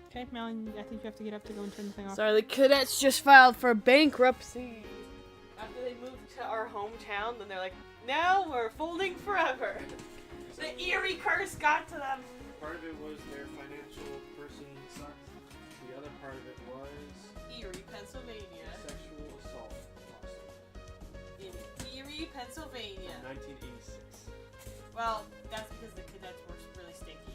Okay, Melanie, I think you have to get up to go and turn the thing off. Sorry, the cadets just filed for bankruptcy. After they moved to our hometown, then they're like, now we're folding forever. The eerie curse got to them. Part of it was their financial person sucked. The other part of it was Erie, Pennsylvania. sexual assault lawsuit. In Erie, Pennsylvania. 1986. Well, that's because the cadets were really stinky.